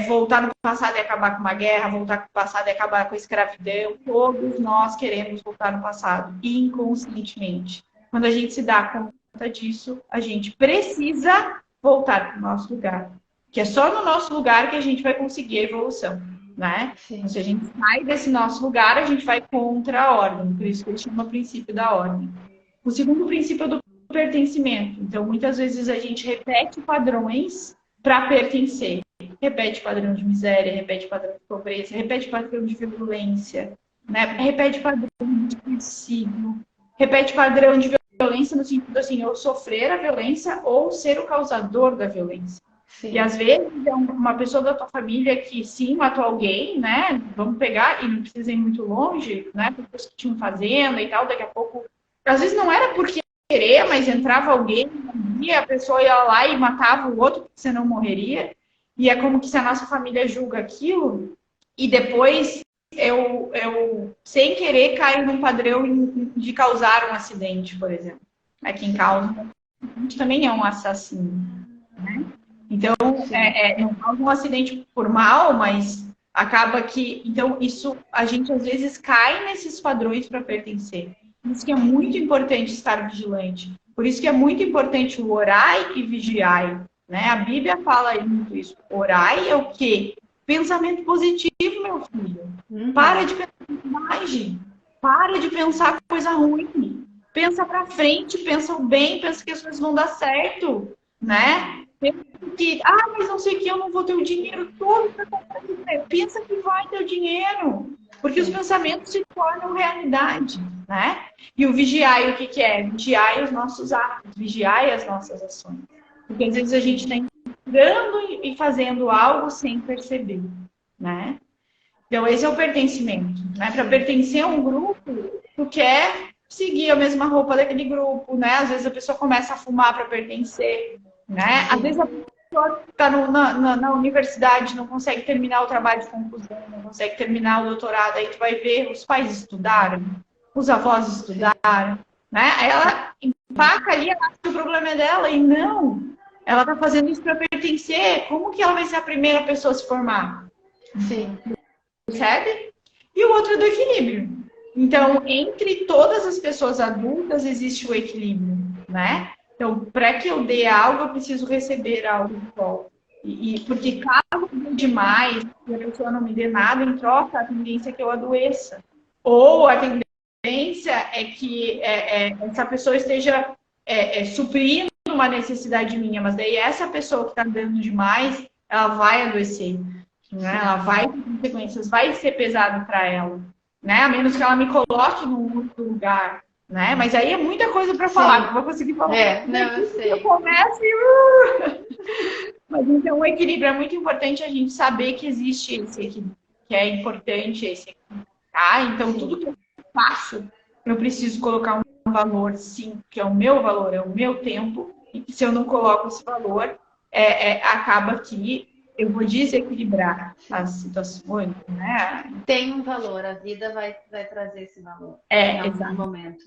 voltar no passado e acabar com uma guerra, voltar no passado e acabar com a escravidão. Todos nós queremos voltar no passado, inconscientemente. Quando a gente se dá conta disso, a gente precisa voltar para o nosso lugar. Que é só no nosso lugar que a gente vai conseguir a evolução, né? Então, se a gente sai desse nosso lugar, a gente vai contra a ordem. Por isso que ele chama princípio da ordem. O segundo princípio é do pertencimento. Então, muitas vezes a gente repete padrões para pertencer. Repete padrão de miséria, repete padrão de pobreza, repete padrão de violência, né? Repete padrão de suicídio, repete padrão de violência no sentido assim, ou sofrer a violência ou ser o causador da violência. Sim. E às vezes é uma pessoa da tua família que sim matou alguém, né? Vamos pegar e não precisa ir muito longe, né? Pessoas que tinham fazenda e tal, daqui a pouco. Às vezes não era porque querer, mas entrava alguém e a pessoa ia lá e matava o outro, porque você não morreria. E é como que se a nossa família julga aquilo e depois eu sem querer, caio num padrão de causar um acidente, por exemplo. Quem causa um acidente também é um assassino, né? Então, não causa um acidente por mal, mas acaba que... Então, isso, a gente às vezes cai nesses padrões para pertencer. Por isso que é muito importante estar vigilante. Por isso que é muito importante o orai e vigiai. né? A Bíblia fala muito isso. Orai é o quê? Pensamento positivo, meu filho. Para de pensar em bobagem. Para de pensar coisa ruim. Pensa pra frente, pensa o bem, pensa que as coisas vão dar certo, né? Pensa que, mas não sei o que, eu não vou ter o dinheiro todo. Pensa que vai ter o dinheiro. Porque os pensamentos se tornam realidade, né? E o vigiai, o que que é? Vigiai os nossos atos, vigiai as nossas ações. Porque às vezes a gente está entrando e fazendo algo sem perceber, né? Então esse é o pertencimento, né? Para pertencer a um grupo, tu quer seguir a mesma roupa daquele grupo, né? Às vezes a pessoa começa a fumar para pertencer, né? Às vezes a pessoa está na universidade, não consegue terminar o trabalho de conclusão, não consegue terminar o doutorado, aí tu vai ver, os pais estudaram, os avós estudaram, né? Aí ela empaca ali, ela acha que o problema é dela, e não. Ela está fazendo isso para pertencer. Como que ela vai ser a primeira pessoa a se formar? Sim. Percebe? E o outro é do equilíbrio. Então, entre todas as pessoas adultas existe o equilíbrio, né? Então, para que eu dê algo, eu preciso receber algo de volta. Porque caso eu dê demais e a pessoa não me dê nada em troca, a tendência é que eu adoeça. Ou a tendência é que essa pessoa esteja suprindo uma necessidade minha, mas daí essa pessoa que está dando demais, ela vai adoecer, né? Ela vai ter consequências, vai ser pesado para ela, né? A menos que ela me coloque num outro lugar, né? Mas aí é muita coisa para falar, não vou conseguir falar. Não, eu sei. Eu começo Mas então o equilíbrio é muito importante a gente saber que existe esse equilíbrio, que é importante esse equilíbrio, tá? Então tudo que eu faço, eu preciso colocar um valor, sim, que é o meu valor, é o meu tempo, e que se eu não coloco esse valor, acaba que eu vou desequilibrar as situações, né? Tem um valor, a vida vai trazer esse valor em algum momento.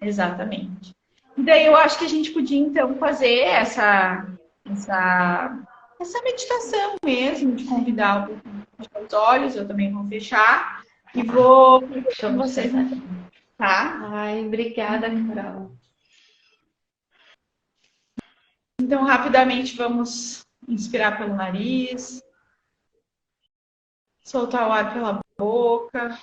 Exatamente. E daí eu acho que a gente podia, então, fazer essa meditação mesmo, de convidar o fechar os olhos, eu também vou fechar, e vou com vocês, tá? Ai, obrigada, Carol. Então, rapidamente, vamos inspirar pelo nariz, soltar o ar pela boca.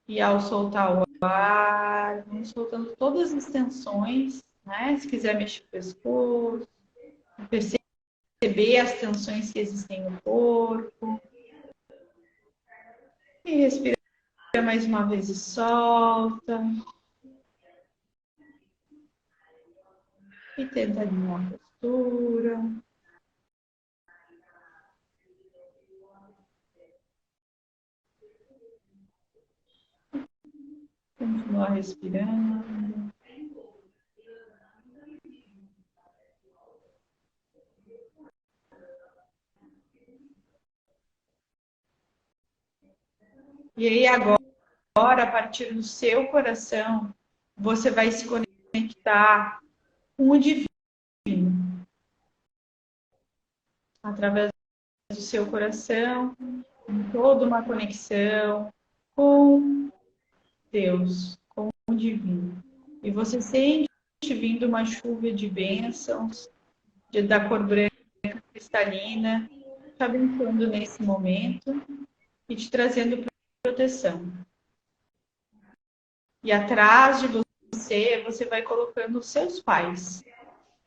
E ao soltar o ar, vamos soltando todas as tensões, né? Se quiser mexer o pescoço, perceber as tensões que existem no corpo. E respira mais uma vez e solta. E tenta alinhar a postura. Continua respirando. E aí agora, a partir do seu coração, você vai se conectar com o divino. Através do seu coração, com toda uma conexão com Deus, com o divino. E você sente vindo uma chuva de bênçãos, da cor branca cristalina, te abençoando nesse momento e te trazendo proteção. E atrás de você, você vai colocando os seus pais.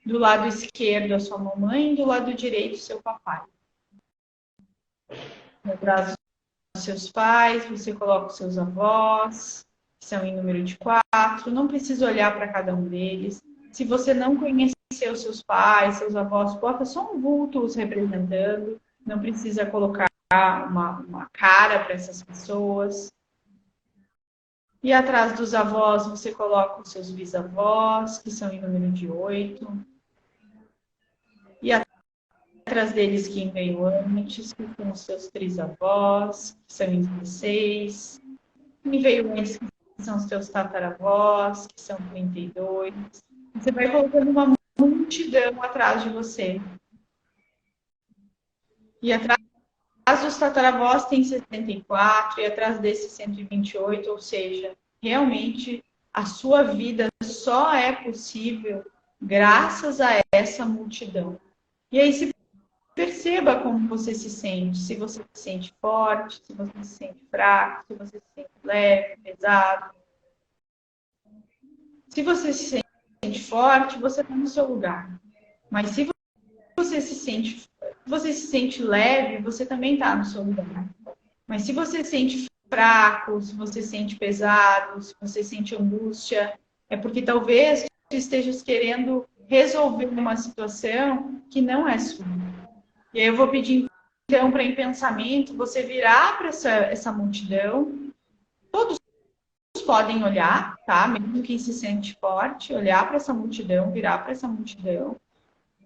Do lado esquerdo, a sua mamãe, e do lado direito, o seu papai. Atrás dos seus pais, você coloca os seus avós, que são em número de 4. Não precisa olhar para cada um deles. Se você não conhecer os seus pais, seus avós, bota só um vulto os representando. Não precisa colocar uma cara para essas pessoas. E atrás dos avós, você coloca os seus bisavós, que são em número de 8. E atrás deles, quem veio antes, que são os seus trisavós, que são em 16. Quem veio antes, que são os seus tataravós, que são 32. Você vai colocando uma multidão atrás de você. E atrás dos tataravós tem 64, e atrás desses 128, ou seja, realmente a sua vida só é possível graças a essa multidão. E aí se perceba como você se sente. Se você se sente forte, se você se sente fraco, se você se sente leve, pesado. Se você se sente forte, você está no seu lugar. Mas se você se sente leve, você também está no seu lugar. Mas se você se sente fraco, se você se sente pesado, se você sente angústia, é porque talvez você esteja querendo resolver uma situação que não é sua. E aí eu vou pedir, então, para em pensamento, você virar para essa multidão. Todos podem olhar, tá? Mesmo quem se sente forte, olhar para essa multidão, virar para essa multidão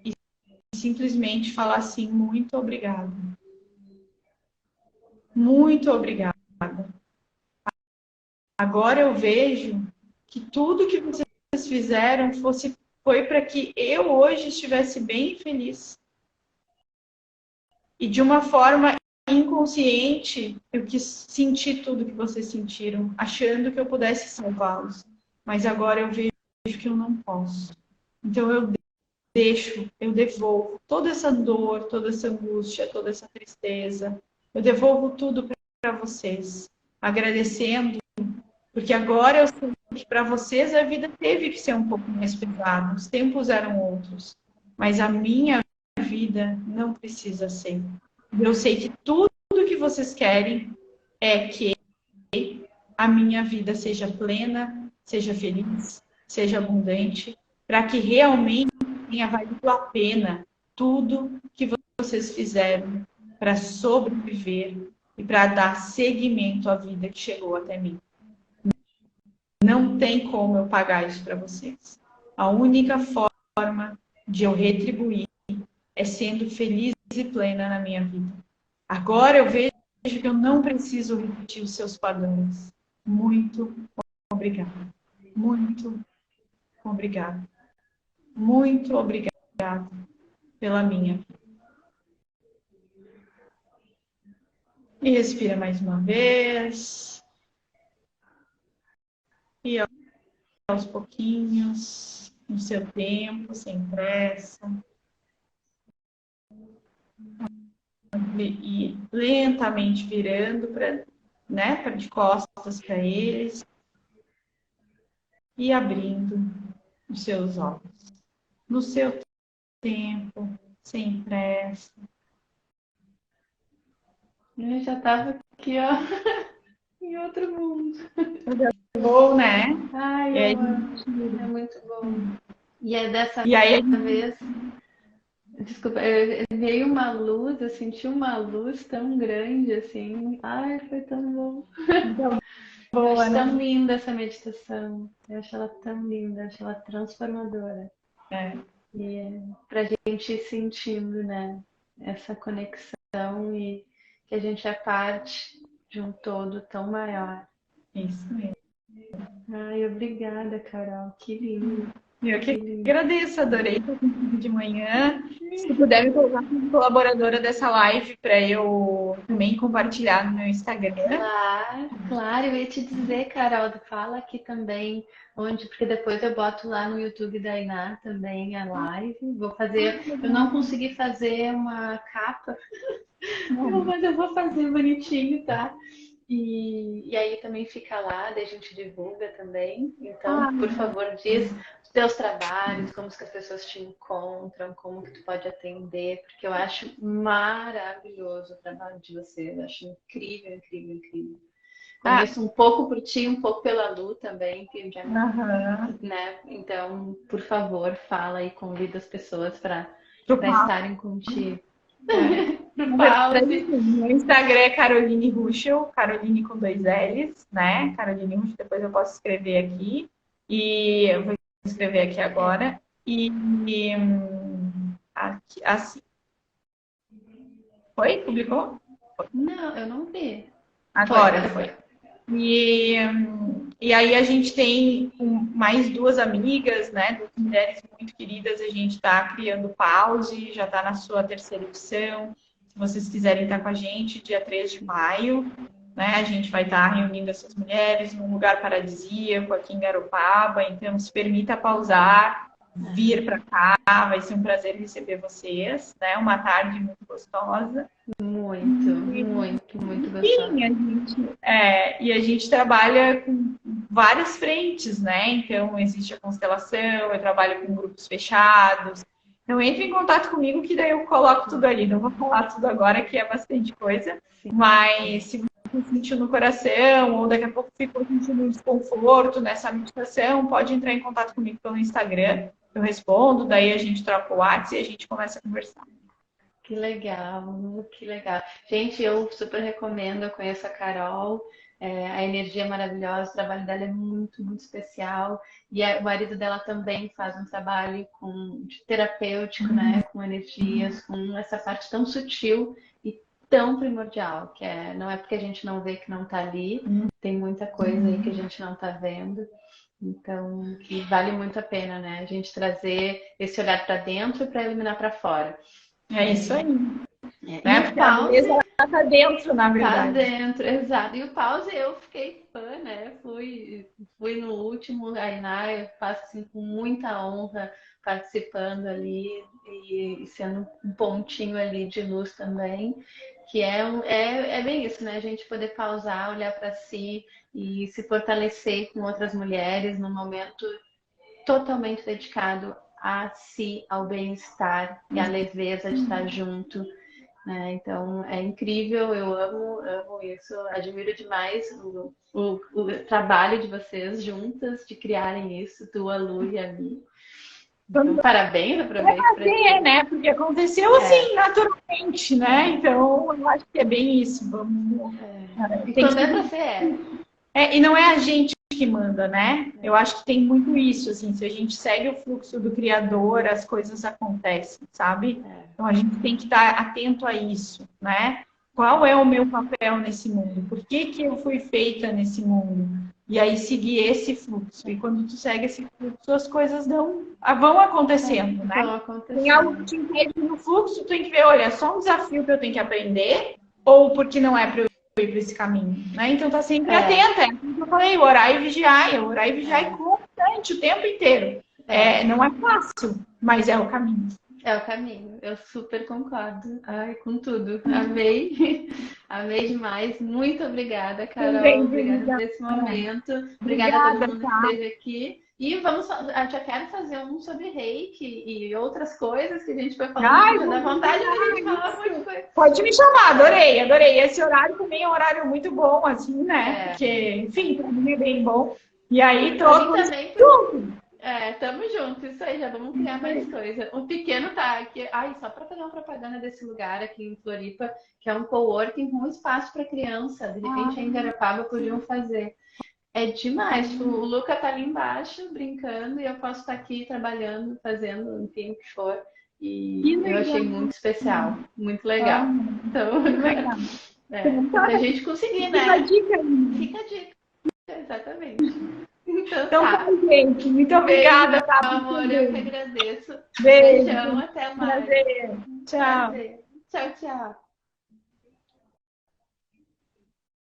e simplesmente falar assim: muito obrigado. Muito obrigada. Agora eu vejo que tudo que vocês fizeram foi para que eu hoje estivesse bem e feliz. E de uma forma inconsciente, eu quis sentir tudo que vocês sentiram, achando que eu pudesse salvá-los. Mas agora eu vejo que eu não posso. Então eu devolvo toda essa dor, toda essa angústia, toda essa tristeza. Eu devolvo tudo para vocês, agradecendo, porque agora eu sei que para vocês a vida teve que ser um pouco mais pesada, os tempos eram outros, mas a minha vida não precisa ser. Eu sei que tudo que vocês querem é que a minha vida seja plena, seja feliz, seja abundante, para que realmente tenha valido a pena tudo que vocês fizeram para sobreviver e para dar seguimento à vida que chegou até mim. Não tem como eu pagar isso para vocês. A única forma de eu retribuir é sendo feliz e plena na minha vida. Agora eu vejo que eu não preciso repetir os seus padrões. Muito obrigada. Muito obrigada. Muito obrigada pela minha vida. E respira mais uma vez. E aos pouquinhos, no seu tempo, sem pressa. E lentamente virando para de costas para eles. E abrindo os seus olhos. No seu tempo, sem pressa. Eu já estava aqui, ó, em outro mundo. Bom, né? Ai, eu amo. É muito bom. E é dessa E aí, vez, desculpa, veio uma luz, eu senti uma luz tão grande assim. Ai, foi tão bom. então, Eu boa, acho né? tão linda essa meditação. Eu acho ela tão linda, eu acho ela transformadora. É, E pra gente ir sentindo, né, essa conexão e que a gente é parte de um todo tão maior. isso mesmo. Ai, obrigada, Carol. Que lindo. Eu Que que lindo. agradeço, adorei estar contigo de manhã. Se puder me colocar como colaboradora dessa live para eu também compartilhar no meu Instagram. Claro, claro, eu ia te dizer, Carol, fala aqui também onde, porque depois eu boto lá no YouTube da Iná também a live. Vou fazer, eu não consegui fazer uma capa, não, mas eu vou fazer bonitinho, tá? E aí também fica lá, daí a gente divulga também. Então, por favor, diz os teus trabalhos, como que as pessoas te encontram, como que tu pode atender, porque eu acho maravilhoso o trabalho de vocês, eu acho incrível, incrível, incrível. Conheço um pouco por ti, um pouco pela Lu também, que já, né? Então, por favor, fala e convida as pessoas para estarem contigo. Pro pause. Meu Instagram é Caroline Ruschel, Caroline com 2 L's, né? Caroline Ruschel, depois eu posso escrever aqui. E eu vou escrever aqui agora. E aqui, assim. Foi? Publicou? Não, eu não vi. Agora foi. E aí a gente tem mais 2 amigas, né? 2 mulheres muito queridas. A gente está criando Pause, já está na sua 3ª edição. Se vocês quiserem estar com a gente, dia 3 de maio, né? A gente vai estar reunindo essas mulheres num lugar paradisíaco aqui em Garopaba. Então, se permita pausar, vir para cá. Vai ser um prazer receber vocês, né? Uma tarde muito gostosa. Muito gostosa. Sim, e a gente trabalha com várias frentes, né? Então, existe a constelação, eu trabalho com grupos fechados. Então, entre em contato comigo que daí eu coloco tudo ali. Não vou falar tudo agora, que é bastante coisa. Mas se você sentiu no coração ou daqui a pouco ficou sentindo um desconforto nessa meditação, pode entrar em contato comigo pelo Instagram. Eu respondo, daí a gente troca o WhatsApp e a gente começa a conversar. Que legal, que legal. Gente, eu super recomendo, eu conheço a Carol, a energia é maravilhosa, o trabalho dela é muito, muito especial. E o marido dela também faz um trabalho terapêutico, né? Com energias, com essa parte tão sutil e tão primordial, não é porque a gente não vê que não está ali, tem muita coisa aí que a gente não está vendo. Então, que vale muito a pena, né? A gente trazer esse olhar para dentro para eliminar para fora. É isso aí. Né? Porque a beleza está dentro, na verdade. Tá dentro, exato. E o pause eu fiquei fã, né? Fui no último, a eu faço assim com muita honra participando ali e sendo um pontinho ali de luz também, que é bem isso, né? A gente poder pausar, olhar para si e se fortalecer com outras mulheres num momento totalmente dedicado a si, ao bem-estar e à leveza de estar junto, né? Então é incrível, eu amo isso, admiro demais o trabalho de vocês juntas, de criarem isso, tu, a Lu e a Mi. Então, parabéns, aproveito para dizer, né? Porque aconteceu assim, naturalmente, né? Então, eu acho que é bem isso. Vamos... E quando é pra ser e não é a gente que manda, né? Eu acho que tem muito isso, assim, se a gente segue o fluxo do Criador, as coisas acontecem, sabe? Então a gente tem que estar atento a isso, né? Qual é o meu papel nesse mundo? Por que eu fui feita nesse mundo? E aí seguir esse fluxo. E quando tu segue esse fluxo, as coisas vão acontecendo, né? Vão acontecendo. Tem algo que te impede no fluxo, tu tem que ver, olha, é só um desafio que eu tenho que aprender, ou porque não é para eu ir para esse caminho, né? Então tá sempre atenta, é como eu falei, orar e vigiar constante, o tempo inteiro. Não é fácil, mas é o caminho. É o caminho, eu super concordo. Ai, com tudo. Amei, amei demais. Muito obrigada, Carol. Obrigada por esse momento. Obrigada a todo mundo que esteve aqui. E eu já quero fazer um sobre reiki e outras coisas que a gente foi falando. Dá vontade de a gente falar muito coisa. Pode me chamar, adorei. Esse horário também é um horário muito bom, assim, né? Porque, enfim, para mim é bem bom. E aí, troco tudo. Tamo junto, isso aí, já vamos criar mais coisa. O pequeno tá aqui, só para fazer uma propaganda desse lugar aqui em Floripa, que é um coworking com um espaço para criança. De repente, em Garopaba podiam fazer. É demais. O Luca tá ali embaixo brincando e eu posso estar aqui trabalhando, fazendo, enfim, o que for. E eu achei muito especial, muito legal. Então, a gente conseguir, né? Fica a dica. Exatamente. Então tá, gente. Muito obrigada, tá? Meu amor, eu que agradeço. Beijo. Beijão, até mais. Prazer. Tchau. Prazer. Tchau, tchau.